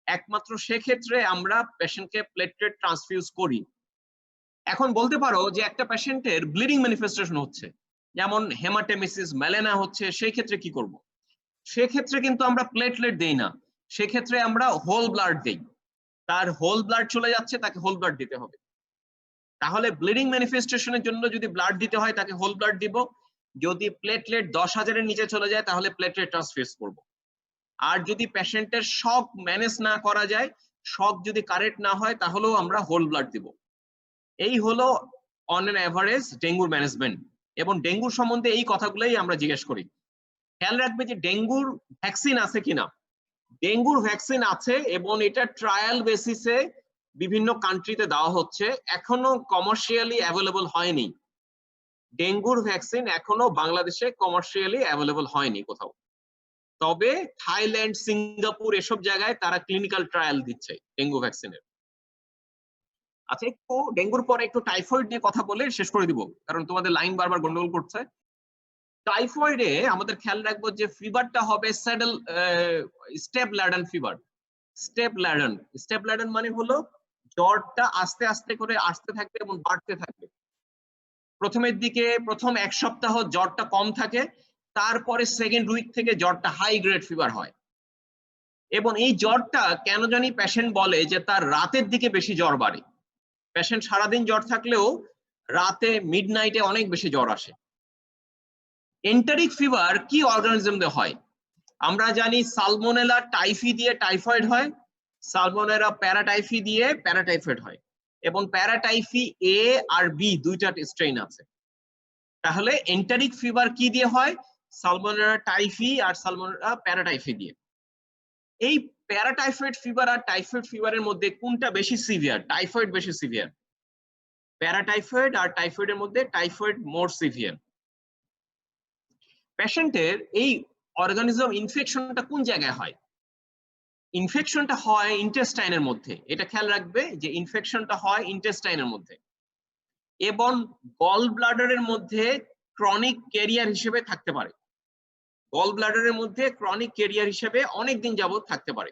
একমাত্র সেক্ষেত্রে আমরা পেশেন্টকে প্লেটলেট ট্রান্সফিউজ করি। এখন বলতে পারো যে একটা পেশেন্টের ব্লিডিং ম্যানিফেস্টেশন হচ্ছে, যেমন হেমাটেমেসিস, মেলেনা হচ্ছে, সেই ক্ষেত্রে কি করব? সেক্ষেত্রে কিন্তু আমরা প্লেটলেট দেই না, সেক্ষেত্রে আমরা হোল ব্লাড দেই। তার হোল ব্লাড চলে যাচ্ছে, তাকে হোল ব্লাড দিতে হবে। তাহলে ব্লিডিং ম্যানিফেস্টেশনের জন্য যদি ব্লাড দিতে হয় তাকে হোল ব্লাড দিব। যদি প্লেটলেট 10,000-এর নিচে চলে যায় তাহলে প্লেটলেট ট্রান্সফিউজ করব। আর যদি পেশেন্টের শক ম্যানেজ না করা যায়, শক যদি কারেক্ট না হয়, তাহলেও আমরা হোল ব্লাড দিব। এই হলো অন অ্যান এভারেজ ডেঙ্গুর ম্যানেজমেন্ট। এবং ডেঙ্গুর সম্বন্ধে এই কথাগুলোই আমরা জিজ্ঞেস করি। খেয়াল রাখবে যে ডেঙ্গুর ভ্যাকসিন আছে কিনা। ডেঙ্গুর ভ্যাকসিন আছে এবং এটা ট্রায়াল বেসিসে বিভিন্ন কান্ট্রিতে দেওয়া হচ্ছে, এখনো কমার্শিয়ালি অ্যাভেলেবল হয়নি। ডেঙ্গুর ভ্যাকসিন এখনো বাংলাদেশে কমার্শিয়ালি অ্যাভেলেবল হয়নি কোথাও। তবে থাইল্যান্ড, সিঙ্গাপুর এসব জায়গায় তারা ক্লিনিক্যাল ট্রায়াল দিচ্ছে ডেঙ্গু ভ্যাকসিনের। আচ্ছা, একটু ডেঙ্গুর পরে একটু টাইফয়েড নিয়ে কথা বলে শেষ করে দিব, কারণ তোমাদের লাইন বারবার গন্ডগোল করছে। টাইফয়েডে আমাদের খেয়াল রাখবো যে ফিভারটা হবে step Ladon fever. Step Ladon মানে হলো জ্বরটা আস্তে আস্তে করে আসতে থাকবে এবং বাড়তে থাকবে। প্রথমের দিকে প্রথম 1 সপ্তাহ জ্বরটা কম থাকে, তারপরে সেকেন্ড উইক থেকে জ্বরটা হাই গ্রেড ফিভার হয়। এবং এই জ্বরটা কেন জানি পেশেন্ট বলে যে তার রাতের দিকে বেশি জ্বর বাড়ে। পেশেন্ট সারাদিন জ্বর থাকলেও রাতে মিডনাইটে অনেক বেশি জ্বর আসে। এন্টারিক ফিভার কি অর্গানিজম দিয়ে হয়? আমরা জানি সালমোনেলা টাইফি দিয়ে টাইফয়েড হয়, সালমোনেলা প্যারাটাইফি দিয়ে প্যারাটাইফয়েড হয়, এবং প্যারাটাইফি এ আর বি দুইটা স্ট্রেইন আছে। তাহলে এন্টারিক ফিভার কি দিয়ে হয়? সালমোনেলা টাইফি আর সালমোনেলা প্যারাটাইফি দিয়ে। এই প্যারাটাইফয়েড ফিভার আর টাইফয়েড ফিভারের মধ্যে কোনটা বেশি সিভিয়ার? টাইফয়েড বেশি সিভিয়ার। প্যারাটাইফয়েড আর টাইফয়েডের মধ্যে টাইফয়েড মোর সিভিয়ার। পেশেন্টের এই অর্গানিজম ইনফেকশনটা কোন জায়গায় হয়? ইনফেকশনটা হয় ইন্টেস্টাইনের মধ্যে। এটা খেয়াল রাখবে যে ইনফেকশনটা হয় ইন্টেস্টাইনের মধ্যে, এবং গল ব্লাডারের মধ্যে ক্রনিক ক্যারিয়ার হিসেবে থাকতে পারে। গল ব্লাডারের মধ্যে ক্রনিক ক্যারিয়ার হিসেবে অনেকদিন যাবত থাকতে পারে।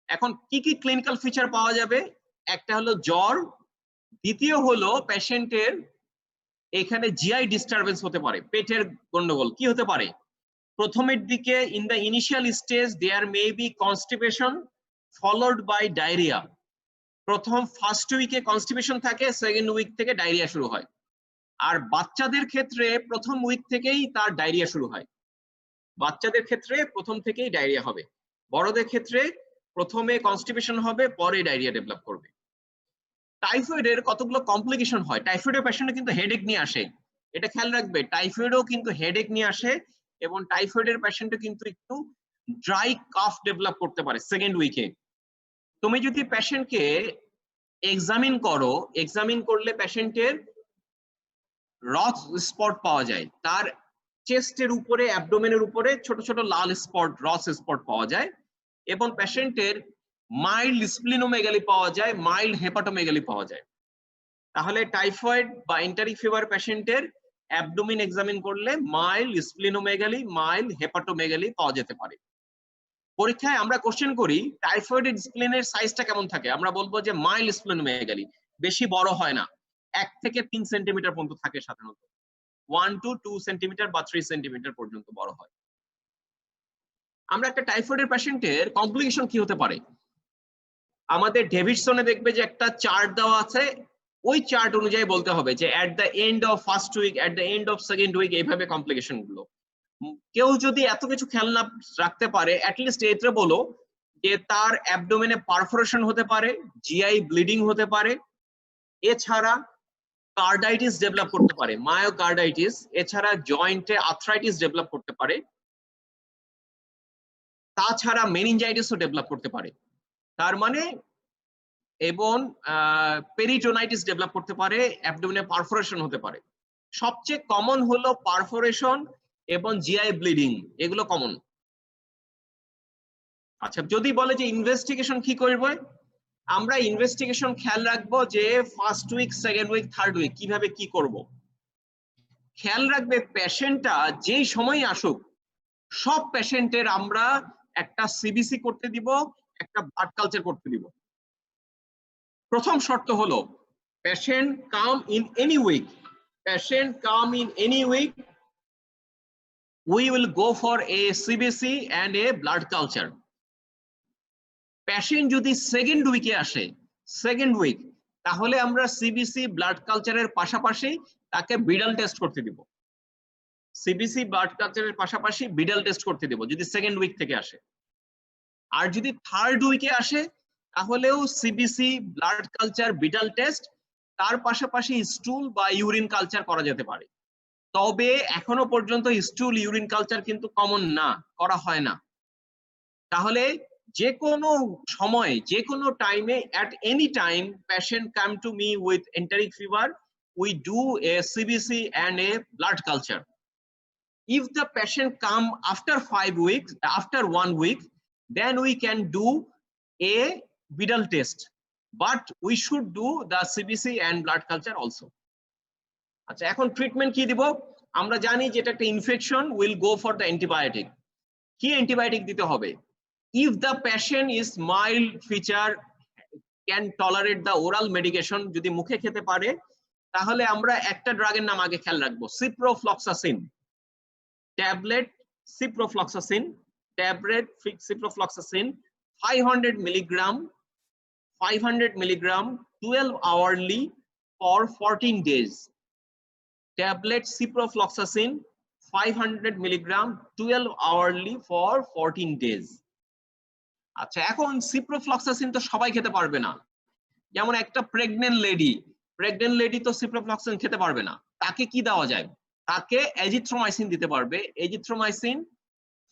এখন কি কি ক্লিনিক্যাল ফিচার পাওয়া যাবে? একটা হলো জ্বর, দ্বিতীয় হলো পেশেন্টের এখানে জিআই ডিস্টারবেন্স হতে পারে, পেটের গন্ডগোল। কি হতে পারে? প্রথমের দিকে in the initial stage there may be constipation followed by diarrhoea. প্রথম ফার্স্ট উইকে কনস্টিপেশন থাকে, সেকেন্ড উইক থেকে ডায়রিয়া শুরু হয়। আর বাচ্চাদের ক্ষেত্রে প্রথম উইক থেকেই তার ডায়রিয়া শুরু হয়। বাচ্চাদের ক্ষেত্রে প্রথম থেকেই ডায়রিয়া হবে। বড়দের ক্ষেত্রে প্রথমে কনস্টিপেশন হবে, পরে ডায়রিয়া ডেভেলপ করবে। টাইফয়েডের কতগুলো কমপ্লিকেশন হয়। টাইফয়েডের পেশেন্টে কিন্তু হেডেক নিয়ে আসে, এটা খেয়াল রাখবে। টাইফয়েডও কিন্তু হেডেক নিয়ে আসে, এবং টাইফয়েডের পেশেন্টে কিন্তু একটু ড্রাই কাফ ডেভেলপ করতে পারে সেকেন্ড উইকে। তুমি যদি পেশেন্টকে এক্সামিন করো, এক্সামিন করলে পেশেন্টের রথ স্পট পাওয়া যায়, তার চেস্টের উপরে, অ্যাবডোমেনের উপরে ছোট ছোট লাল স্পট, রথ স্পট পাওয়া যায়, এবং পেশেন্টের মাইল্ড স্প্লিনোমেগালি পাওয়া যায়, মাইল্ড হেপাটোমেগালি পাওয়া যায়। তাহলে টাইফয়েড বা এন্টারিক ফিভার পেশেন্টের অ্যাবডোমেন এক্সামিন করলে মাইল্ড স্প্লিনোমেগালি, মাইল্ড হেপাটোমেগালি পাওয়া যেতে পারে। পরীক্ষায় আমরা কোশ্চেন করি টাইফয়েডের স্প্লিনের সাইজটা কেমন থাকে, আমরা বলবো যে মাইল্ড স্প্লিনোমেগালি, বেশি বড় হয় না, 1 থেকে 3 সেন্টিমিটার পর্যন্ত থাকে সাধারণত, 1 to 2 সেন্টিমিটার বা 3 সেন্টিমিটার পর্যন্ত বড় হয়। আমরা একটা টাইফয়েডের পেশেন্টের কমপ্লিকেশন কি হতে পারে? আমাদের ডেভিডসনে দেখবে যে একটা চার্ট দেওয়া আছে, ওই চার্ট অনুযায়ী বলতে হবে যে at the end of first week, at the end of second week, এইভাবে কমপ্লিকেশন গুলো। কেউ যদি এত কিছু খেয়াল না রাখতে পারে, অ্যাটলিস্ট এতে বলো যে তার অ্যাবডোমেনে পারফোরেশন হতে পারে, জিআই ব্লিডিং হতে পারে, এছাড়া কার্ডাইটিস ডেভেলপ করতে পারে, মায়োকার্ডাইটিস, এছাড়া জয়েন্টে আর্থ্রাইটিস ডেভেলপ করতে পারে, তাছাড়া মেনিনজাইটিসও ডেভেলপ করতে পারে। তার মানে, এবং পেরিটোনাইটিস ডেভেলপ করতে পারে, অ্যাবডোমেনে পারফোরেশন হতে পারে। সবচেয়ে কমন হলো পারফোরেশন এবং জিআই ব্লিডিং, এগুলো কমন। আচ্ছা, যদি বলে যে ইনভেস্টিগেশন কি করবে, আমরা ইনভেস্টিগেশন খেয়াল রাখবো যে first week, second week, third week কিভাবে কি করব। খেয়াল রাখবে পেশেন্টটা যেই সময় আসুক সব পেশেন্টের আমরা একটা সিবিসি করতে দিব, একটা ব্লাড কালচার করতে দিব। প্রথম শর্ত হলো patient come in any week, patient come in any week, we will go for a CBC and a blood culture. Patient যদি সেকেন্ড উইকে আসে, সেকেন্ড উইক, তাহলে আমরা সিবিসি ব্লাড কালচারের পাশাপাশি তাকে বিডাল টেস্ট করতে দিব। সিবিসি ব্লাড কালচারের পাশাপাশি বিডাল টেস্ট করতে দিব যদি সেকেন্ড উইক থেকে আসে। আর যদি থার্ড উইকে আসে তাহলেও সিবিসি ব্লাড কালচার বিডাল টেস্ট, তার পাশাপাশি স্টুল বা ইউরিন কালচার করা যেতে পারে। তবে এখনো পর্যন্ত স্টুল ইউরিন কালচার কিন্তু কমন না, করা হয় না। তাহলে যে কোনো সময়, যে কোনো টাইমে, at any time patient come to me with enteric fever, we do a CBC and a blood culture. If the patient come after 5 weeks, after 1 week, then we can do a Widal test, but we should do the CBC and blood culture also. আচ্ছা, এখন treatment কি দিব? আমরা জানি যে এটা একটা infection, will go for the antibiotic. কি অ্যান্টিবায়োটিক দিতে হবে? If the patient is mild feature, can tolerate the oral medication, যদি মুখে খেতে পারে, তাহলে আমরা একটা ড্রাগের নাম আগে খেয়াল রাখবো, ciprofloxacin tablet. Ciprofloxacin tablet, ciprofloxacin 500 milligram 12 hourly for 14 days. Tablet ciprofloxacin 500 milligram 12 hourly for 14 days. আচ্ছা, এখন সিপ্রোফ্লক্সাসিন তো সবাই খেতে পারবে না। যেমন একটা প্রেগনেন্ট লেডি তো সিপ্রোফ্লক্সাসিন খেতে পারবে না। তাকে কি দেওয়া যায়? তাকে এজিথ্রোমাইসিন দিতে পারবে। Azithromycin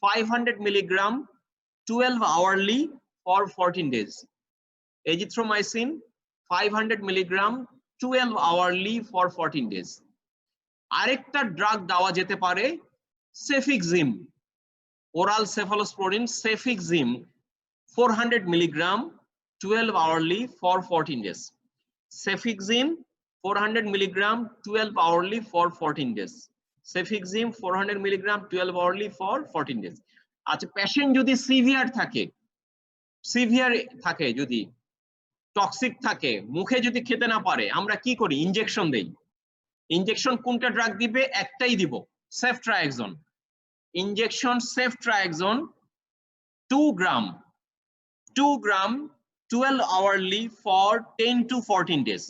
500 milligram 12 hourly for 14 days. Azithromycin 500 milligram 12 hourly for 14 days. আরেকটা ড্রাগ দেওয়া যেতে পারে cefixime, oral cephalosporin cefixime 400 milligram 12 hourly for 14 days. Cefixime 400 milligram 12 hourly for 14 days. Cefixime 400 milligram 12 hourly for 14 days. আচ্ছা, পেশেন্ট যদি severe থাকে, যদি toxic থাকে, মুখে যদি খেতে না পারে, আমরা কি করি? ইনজেকশন দেই। ইনজেকশন কোনটা ড্রাগ দিবে? একটাই দিব, ceftriaxone. Injection ceftriaxone 2 gram 12 hourly for 10 to 14 days.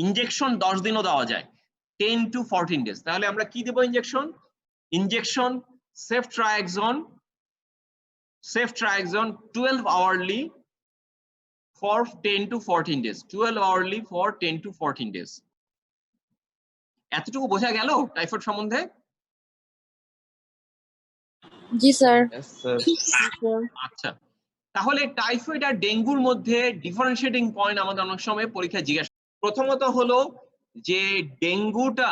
Injection 10 দিনও দেওয়া যায়, 10 to 14 days। তাহলে আমরা কি দেব? Injection ceftriaxone 12 hourly for 10 to 14 days, 12 hourly for 10 to 14 days. এতটুকু বোঝা গেল টাইফয়েড সম্বন্ধে? জি স্যার। আচ্ছা, তাহলে টাইফয়েড আর ডেঙ্গুর মধ্যে ডিফারেন্সিয়েটিং পয়েন্ট আমাদের অনেক সময় পরীক্ষায় জিজ্ঞাসা। প্রথমত হলো যে ডেঙ্গুটা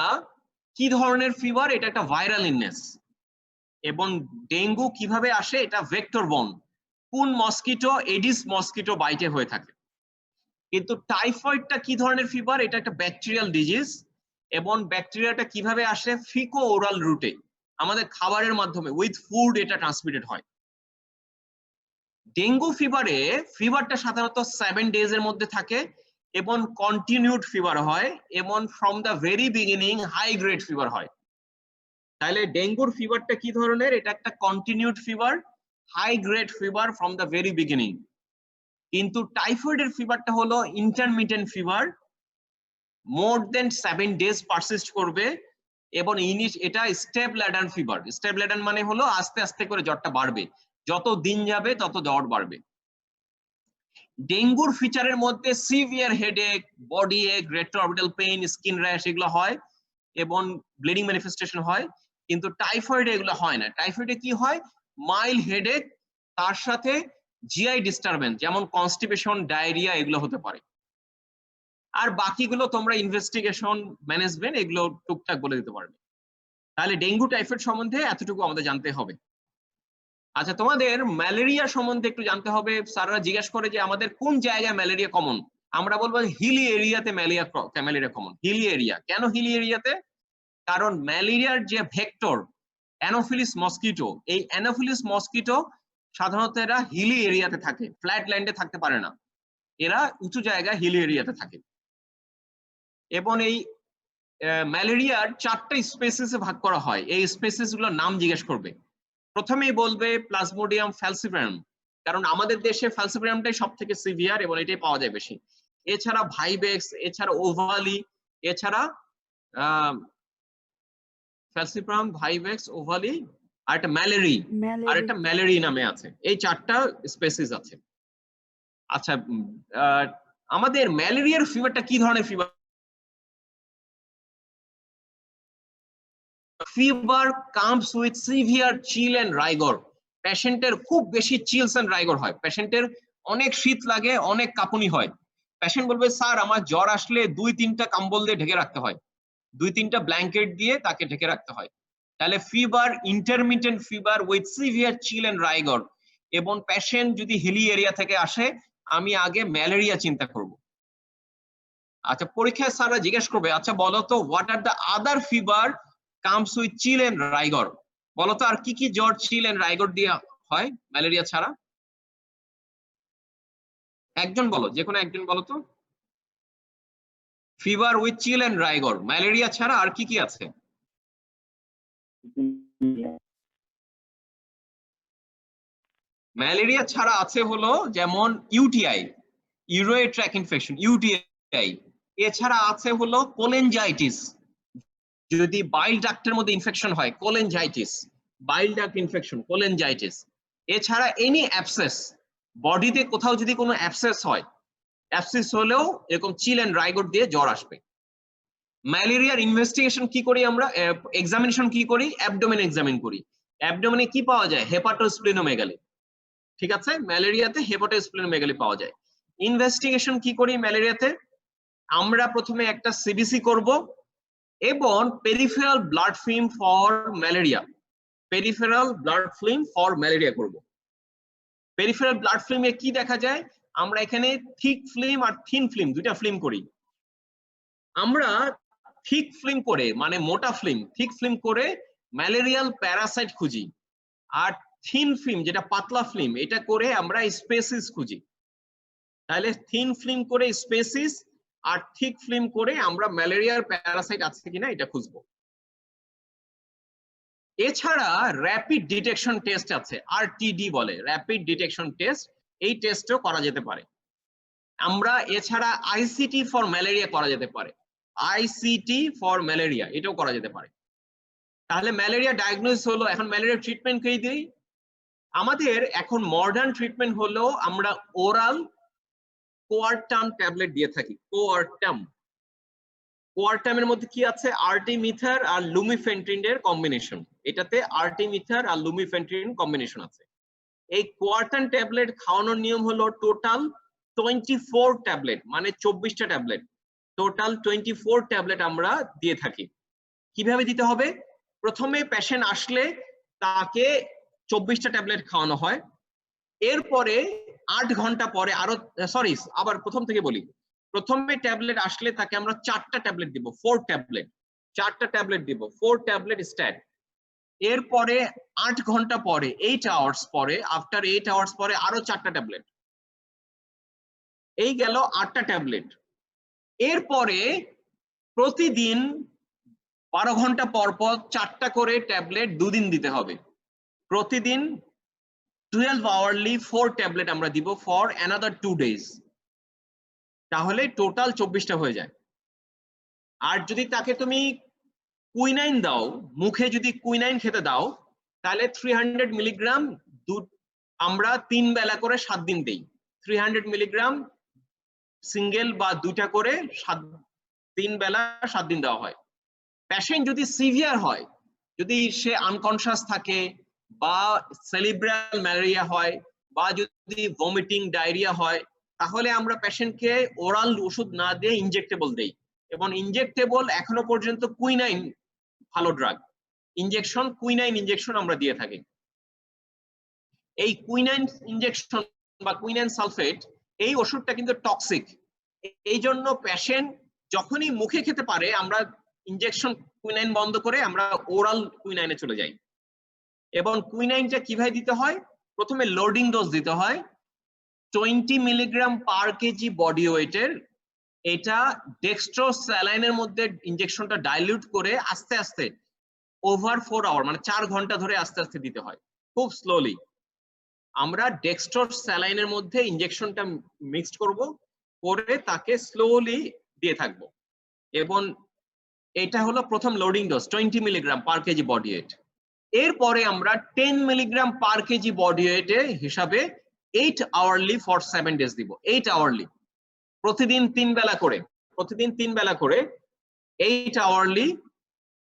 কি ধরনের ফিভার? এটা একটা ভাইরাল ইলনেস, এবং ডেঙ্গু কিভাবে আসে? এটা ভেক্টর বর্ন, কোন মসকিটো? এডিস মসকিটো বাইটে হয়ে থাকে। কিন্তু টাইফয়েডটা কি ধরনের ফিভার? এটা একটা ব্যাকটেরিয়াল ডিজিজ, এবং ব্যাকটেরিয়াটা কিভাবে আসে? ফিকো ওরাল রুটে, আমাদের খাবারের মাধ্যমে, উইথ ফুড এটা ট্রান্সমিটেড হয়। ডেঙ্গু ফিভারটা সাধারণত 7 days এর মধ্যে থাকে এবং কন্টিনিউড ফিভার হয়, এবং from the very beginning high grade fever হয়। তাহলে ডেঙ্গুর ফিভারটা কি ধরনের? এটা একটা continued fever, high grade fever from the very beginning. কিন্তু টাইফয়েডের ফিভারটা হলো intermittent fever, more than 7 days persist করবে, এবং এটা step ladder fever. Step ladder মানে হলো আস্তে আস্তে করে জ্বরটা বাড়বে, যত দিন যাবে তত জ্বর বাড়বে। ডেঙ্গুর ফিচারের মধ্যে সিভিয়ার হেডেক, বডি এক, রেট্রোঅরবিটাল পেইন, স্কিন র্যাশ এগুলো হয়, এবং ব্লিডিং ম্যানিফেস্টেশন হয়। কিন্তু টাইফয়েডে এগুলো হয় না। টাইফয়েডে কি হয়? মাইল্ড হেডেক, তার সাথে জিআই ডিস্টারবেন্স, যেমন কনস্টিপেশন, ডায়রিয়া এগুলো হতে পারে। আর বাকিগুলো তোমরা ইনভেস্টিগেশন, ম্যানেজমেন্ট এগুলো টুকটাক বলে দিতে পারবে। তাহলে ডেঙ্গু টাইফয়েড সম্বন্ধে এতটুকু আমাদের জানতে হবে। আচ্ছা, তোমাদের ম্যালেরিয়া সম্বন্ধে একটু জানতে হবে। স্যাররা জিজ্ঞেস করে যে আমাদের কোন জায়গায় ম্যালেরিয়া কমন। আমরা বলবো হিলি এরিয়াতে ম্যালেরিয়া কমন। হিলি এরিয়া কেন? হিলি এরিয়াতে কারণ ম্যালেরিয়ার যে ভেক্টর অ্যানোফিলিস মসকিটো, এই অ্যানোফিলিস মসকিটো সাধারণত এরা হিলি এরিয়াতে থাকে, ফ্ল্যাট ল্যান্ডে থাকতে পারে না, এরা উঁচু জায়গায় হিলি এরিয়াতে থাকে। এবং এই ম্যালেরিয়ার 4টা স্পেসিসে ভাগ করা হয়। এই স্পেসিস গুলোর নাম জিজ্ঞেস করবে। প্রথমেই বলবে প্লাজমোডিয়াম ফ্যালসিপারাম, কারণ আমাদের দেশে ফ্যালসিপারামটাই সব থেকে সিভিয়ার এবং এটাই পাওয়া যায় বেশি। এছাড়া ভাইবেক্স, এছাড়া ওভালি, এছাড়া ফ্যালসিপারাম, ভাইবেক্স, ওভালি, আর একটা ম্যালেরি নামে আছে। এই 4টা স্পেসিস আছে। আচ্ছা, আমাদের ম্যালেরিয়ার ফিভারটা কি ধরনের fever? fever comes with severe chill and rigor. পেশেন্টের খুব বেশি চিলস এন্ড রাইগর হয়, পেশেন্টের অনেক শীত লাগে, অনেক কাঁপুনি হয়। পেশেন্ট বলবে স্যার আমার জ্বর আসলে 2-3টা কম্বল দিয়ে ঢেকে রাখতে হয়, 2-3টা ব্ল্যাঙ্কেট দিয়ে তাকে ঢেকে রাখতে হয়। তাহলে fever, intermittent fever with severe chill and rigor. এবং পেশেন্ট যদি হিলি এরিয়া থেকে আসে, আমি আগে ম্যালেরিয়া চিন্তা করব। আচ্ছা, পরীক্ষায় স্যাররা জিজ্ঞেস করবে, আচ্ছা বলো তো what are the other fever comes with chill and rigor? বলো তো আর কি কি জ্বর চিল এন্ড রাইগর দিয়ে হয় ম্যালেরিয়া ছাড়া? একজন বলো, যে কোনো একজন বলো তো। Fever with chill and rigor, malaria ছাড়া আর কি কি আছে? ম্যালেরিয়া ছাড়া আছে হলো যেমন UTI, urinary tract infection, UTI. এছাড়া আছে হলো কোলেনজাইটিস, যদি বাইল ডাক্টের মধ্যে ইনফেকশন হয়, কোলেনজাইটিস, বাইল ডাক্ট ইনফেকশন, কোলেনজাইটিস। এছাড়া এনি অ্যাবসেস, বডিতে কোথাও যদি কোনো অ্যাবসেস হয়, অ্যাবসেস হলেও এরকম চিল এন্ড রাইগর দিয়ে জ্বর আসবে। ম্যালেরিয়ার ইনভেস্টিগেশন কি করি আমরা, এক্সামিনেশন কি করি? অ্যাবডোমেন এক্সামিন করি। অ্যাবডোমেনে কি পাওয়া যায়? হেপাটোস্প্লিনোমেগালি। ঠিক আছে, ম্যালেরিয়াতে হেপাটোস্প্লিনোমেগালি পাওয়া যায়। ইনভেস্টিগেশন কি করি ম্যালেরিয়াতে? আমরা প্রথমে একটা সিবিসি করব এবং peripheral blood film for malaria, peripheral blood film for malaria করব। পেরিফেরাল ব্লাড ফিল্মে কি দেখা যায়? আমরা এখানে থিক ফিল্ম আর থিন ফিল্ম, দুইটা ফিল্ম করি। আমরা থিক ফিল্ম করে, মানে মোটা ফিল্ম, থিক ফিল্ম করে ম্যালেরিয়াল প্যারাসাইট খুঁজি, আর থিন ফিল্ম যেটা পাতলা ফিল্ম, এটা করে আমরা স্পেসিস খুঁজি। তাহলে থিন ফিল্ম করে স্পেসিস আর থিক ফিল্ম করে আমরা ম্যালেরিয়ার প্যারাসাইট আছে কিনা এটা খুঁজবো। এছাড়া র্যাপিড ডিটেকশন টেস্ট আছে, আরটিডি বলে, র্যাপিড ডিটেকশন টেস্ট। এই টেস্টও করা যেতে পারে। আমরা এছাড়া আইসিটি ফর ম্যালেরিয়া করা যেতে পারে, আইসিটি ফর ম্যালেরিয়া এটাও করা যেতে পারে। তাহলে ম্যালেরিয়া ডায়াগনোসিস হলো। এখন ম্যালেরিয়া ট্রিটমেন্ট কি দিই? আমাদের এখন মডার্ন ট্রিটমেন্ট হলো আমরা ওরাল কোয়ারটাম ট্যাবলেট দিয়ে থাকি। কোয়ারটামের মধ্যে কি আছে? আর্টিমিথার আর লুমিফেন্ট্রিনের কম্বিনেশন। এটাতে আর্টিমিথার আর লুমিফেন্ট্রিন কম্বিনেশন আছে। এই কোয়ারটাম ট্যাবলেট খাওয়ানোর নিয়ম হলো টোটাল 24 ট্যাবলেট, মানে 24টা ট্যাবলেট, টোটাল 24 ট্যাবলেট আমরা দিয়ে থাকি। কিভাবে দিতে হবে? প্রথমে পেশেন্ট আসলে তাকে 24টা ট্যাবলেট খাওয়ানো হয়। এরপরে 8 ঘন্টা পরে আরো, সরি আবার প্রথম থেকে বলি, প্রথমে ট্যাবলেট আসলে তাকে আমরা 4টা ট্যাবলেট দিব, 4 ট্যাবলেট, 4টা ট্যাবলেট দিব, 4 ট্যাবলেট স্ট্যাট। এরপরে 8 ঘন্টা পরে, 8 আওয়ার্স পরে, আফটার 8 আওয়ার্স পরে আরো 4টা ট্যাবলেট। এই গেল 8টা ট্যাবলেট। এরপরে প্রতিদিন 12 ঘন্টা পর পর 4টা করে ট্যাবলেট 2 দিন দিতে হবে। প্রতিদিন 12 আওয়ারলি 4 ট্যাবলেট আমরা দিব ফর অ্যানাদার 2 ডেজ। তাহলে টোটাল 24টা হয়ে যায়। আর যদি তাকে তুমি কুইনাইন দাও, মুখে যদি কুইনাইন খেতে দাও, তাহলে 300 মিলিগ্রাম আমরা 3 বেলা করে 7 দিন দেই। 300 মিলিগ্রাম সিঙ্গেল বা 2টা করে 3 বেলা 7 দিন দেওয়া হয়। পেশেন্ট যদি সিভিয়ার হয়, যদি সে আনকনশাস থাকে, বা সেরিব্রাল ম্যালেরিয়া হয়, বা যদি ভমিটিং ডায়রিয়া হয়, তাহলে আমরা পেশেন্টকে ওরাল ওষুধ না দিয়ে ইনজেক্টেবল দেই। এবং ইনজেক্টেবল এখনো পর্যন্ত কুইনাইন ভালো ড্রাগ, ইনজেকশন, কুইনাইন ইনজেকশন আমরা দিয়ে থাকি। এই কুইনাইন ইনজেকশন বা কুইনাইন সালফেট এই ওষুধটা কিন্তু টক্সিক, এই জন্য পেশেন্ট যখনই মুখে খেতে পারে আমরা ইনজেকশন কুইনাইন বন্ধ করে আমরা ওরাল কুইনাইনে চলে যাই। এবং কুইনাইনটা কিভাবে দিতে হয়, প্রথমে লোডিং ডোজ দিতে হয় 20 মিলিগ্রাম পার কেজি বডি ওয়েটের। এটা ডেক্সট্রোস্যালাইনের মধ্যে ইনজেকশনটা ডাইলিউট করে আস্তে আস্তে ওভার 4 আওয়ার মানে 4 ঘন্টা ধরে আস্তে আস্তে দিতে হয়, খুব স্লোলি। আমরা ডেক্সট্রোস্যালাইনের মধ্যে ইনজেকশনটা মিক্সড করব, করে তাকে স্লোলি দিয়ে থাকবো। এবং এটা হলো প্রথম loading dose 20 milligram per KG body weight. এরপরে আমরা 10 মিলিগ্রাম পার কেজি বডি ওয়েটে হিসাবে 8 আওয়ারলি ফর 7 ডেজ দিব। 8 আওয়ারলি প্রতিদিন 3 বেলা করে, প্রতিদিন 3 বেলা করে 8 আওয়ারলি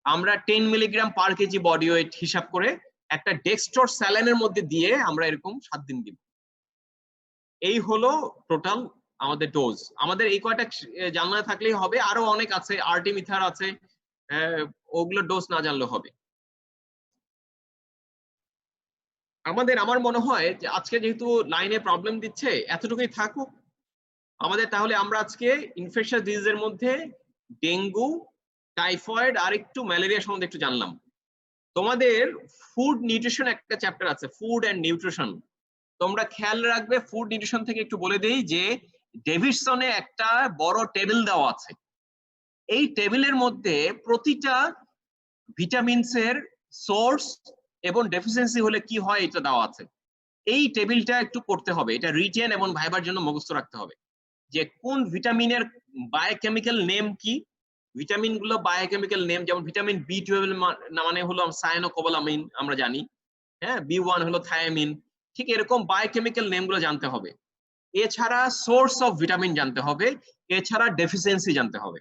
আমরা 10 milligram per KG body weight হিসাব করে একটা ডেক্সট্রোস্যালাইনের মধ্যে দিয়ে আমরা এরকম 7 দিন দিব। এই হলো টোটাল আমাদের ডোজ। আমাদের এই কয়টা জানা থাকলেই হবে, আরো অনেক আছে, আর্টিমিথার আছে, ওগুলো ডোজ না জানলেও হবে। আমার মনে হয় যে আজকে যেহেতু লাইনে প্রবলেম দিচ্ছে এতটুকুই থাকুক আমাদের। তাহলে আমরা আজকে ইনফেকশাস ডিজিজের মধ্যে ডেঙ্গু, টাইফয়েড আর একটু ম্যালেরিয়া সম্বন্ধে একটু জানলাম। তোমাদের ফুড নিউট্রিশন একটা চ্যাপ্টার আছে, ফুড এন্ড নিউট্রিশন। তোমরা খেয়াল রাখবে, ফুড নিউট্রিশন থেকে একটু বলে দেই যে ডেভিডসনে একটা বড় টেবিল দেওয়া আছে। এই টেবিলের মধ্যে প্রতিটা ভিটামিনস এর সোর্স এবং ডেফিসিয়েন্সি হলে কি হয় এটা দেওয়া আছে। এই টেবিলটা একটু করতে হবে, এটা রিটেন এবং ভাইবার জন্য মুখস্থ রাখতে হবে যে কোন ভিটামিনের বায়োকেমিক্যাল নেম কি। ভিটামিন গুলো বায়োকেমিক্যাল নেম, যেমন ভিটামিন B12 মানে হলো সায়ানোকোবালামিন আমরা জানি, হ্যাঁ, B1 হলো থায়ামিন। ঠিক এরকম বায়োকেমিক্যাল নেম গুলো জানতে হবে। এছাড়া সোর্স অফ ভিটামিন জানতে হবে, এছাড়া ডেফিসিয়েন্সি জানতে হবে।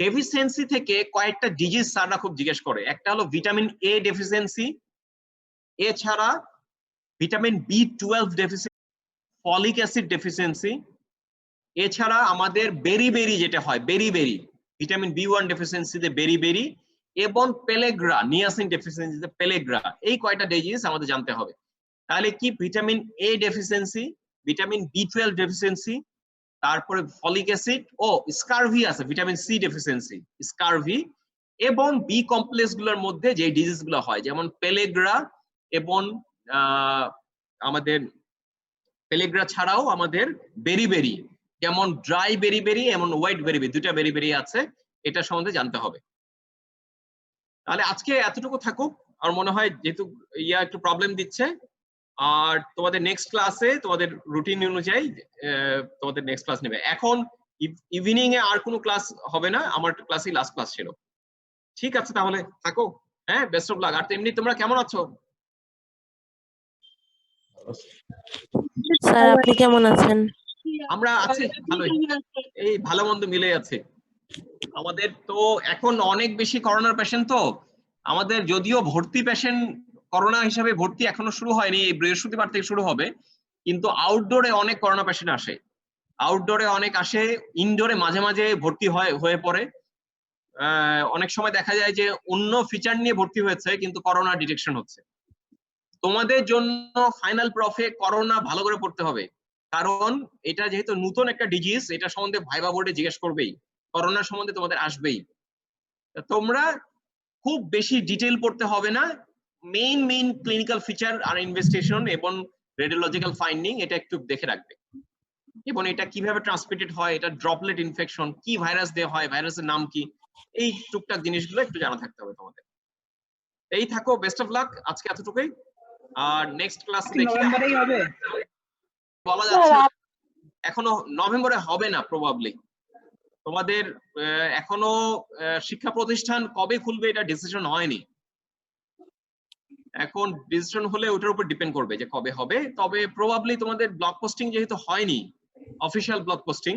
ডেফিসিয়েন্সি থেকে কয়েকটা ডিজিজ স্যাররা খুব জিজ্ঞেস করে, একটা হলো ভিটামিন A ডেফিসিয়েন্সি, এছাড়া vitamin B12 deficiency, folic acid deficiency, এছাড়া আমাদের বেরি যেটা হয়, বেরি ভিটামিন B1 ডেফিসিয়েন্সিতে বেরি এবং পেলেগ্রা, নিয়াসিন ডেফিসিয়েন্সিতে পেলেগ্রা। এই কয়টা ডিজিজ আমাদের জানতে হবে। তাহলে কি vitamin A deficiency, vitamin B12 deficiency, তারপরে ফলিক অ্যাসিড ও স্কারভি আছে, ভিটামিন C ডেফিসিয়েন্সি, স্কারভি এবং বি কমপ্লেক্স গুলোর মধ্যে যে ডিজিজ গুলো হয় যেমন পেলেগ্রা এবং আমাদের পেলেগ্রা ছাড়াও আমাদের বেরি যেমন ড্রাই বেরি এবং হোয়াইট বেরি, দুটা বেরি আছে, এটা সম্বন্ধে জানতে হবে। তাহলে আজকে এতটুকু থাকুক। আর মনে হয় যেহেতু একটু প্রবলেম দিচ্ছে, আর তোমাদের নেক্সট ক্লাসে তোমাদের রুটিন অনুযায়ী তোমাদের নেক্সট ক্লাস নেবে। এখন ইভিনিং এ আর কোনো ক্লাস হবে না, আমার ক্লাসই লাস্ট ক্লাস ছিল। ঠিক আছে, তাহলে থাকো, হ্যাঁ, বেস্ট অফ লাক। আর এমনি তোমরা কেমন আছো? স্যার আপনি কেমন আছেন? আমরা আছি ভালোই, এই ভালো মন্দ মিলে আছে আমাদের। তো এখন অনেক বেশি করোনার পেশেন্ট, তো আমাদের যদিও ভর্তি পেশেন্ট করোনা হিসাবে ভর্তি এখনো শুরু হয়নি, এই বৃহস্পতিবার থেকে শুরু হবে, কিন্তু আউটডোরে অনেক করোনা পেশেন্ট আসে, আউটডোরে অনেক আসে, ইনডোরে মাঝে মাঝে ভর্তি হয়ে পড়ে। অনেক সময় দেখা যায় যে অন্য ফিচার নিয়ে ভর্তি হয়েছে কিন্তু করোনা ডিটেকশন হচ্ছে। তোমাদের জন্য ফাইনাল প্রফে করোনা ভালো করে পড়তে হবে, কারণ এটা যেহেতু নতুন একটা ডিজিজ, এটা সম্বন্ধে ভাইবা বোর্ডে জিজ্ঞেস করবেই, করোনার সম্বন্ধে তোমাদের আসবেই। তোমরা খুব বেশি ডিটেইল পড়তে হবে না, মেইন ক্লিনিক্যাল ফিচার আর ইনভেস্টিগেশন এবং রেডিওলজিক্যাল ফাইন্ডিং এটা একটু দেখে রাখবে, এবং এটা কিভাবে ট্রান্সমিটেড হয়, এটা ড্রপলেট ইনফেকশন, কি ভাইরাস দেওয়া হয়, ভাইরাসের নাম কি, এই টুকটাক জিনিসগুলো একটু জানা থাকতে হবে তোমাদের। এই থাকো, বেস্ট অফ লাক, আজকে এতটুকুই। আর নেক্সট ক্লাস দেখি নভেম্বরেই হবে, বলা যাচ্ছে এখনো নভেম্বরে হবে না প্রবাবলি। তোমাদের এখনো শিক্ষা প্রতিষ্ঠান কবে খুলবে এটা ডিসিশন হয়নি, এখন ডিসিশন হলে ওটার উপর ডিপেন্ড করবে যে কবে হবে। তবে প্রবাবলি তোমাদের ব্লক পোস্টিং যেহেতু হয়নি, অফিসিয়াল ব্লক পোস্টিং,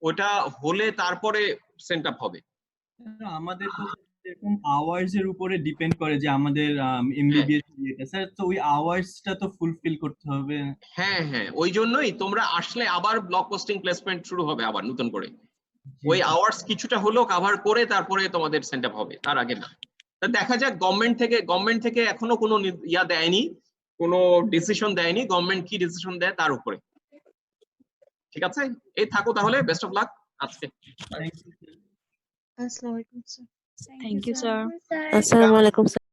ওটা হলে তারপরে সেন্ট আপ হবে। আমাদের তো এরকম আওয়ার্স এর উপরে ডিপেন্ড করে যে আমাদের এমবিবিএস এটা স্যার, তো ওই আওয়ার্সটা তো ফুলফিল করতে হবে। হ্যাঁ, ওই জন্যই তোমরা আসলে আবার ব্লক পোস্টিং প্লেসমেন্ট শুরু হবে আবার নতুন করে, ওই আওয়ার্স কিছুটা হলেও কভার করে তারপরে তোমাদের সেন্ট আপ হবে, তার আগে না। দেখা যাক, গভর্নমেন্ট থেকে এখনো কোনো ইয়া দেয়নি কোনো ডিসিশন দেয়নি, গভর্নমেন্ট কি ডিসিশন দেয় তার উপরে। ঠিক আছে, এই থাকো তাহলে, বেস্ট অফ লাক আজকে। আসসালামু আলাইকুম sir. Thank you, sir. Sir. আসসালামু আলাইকুম স্যার।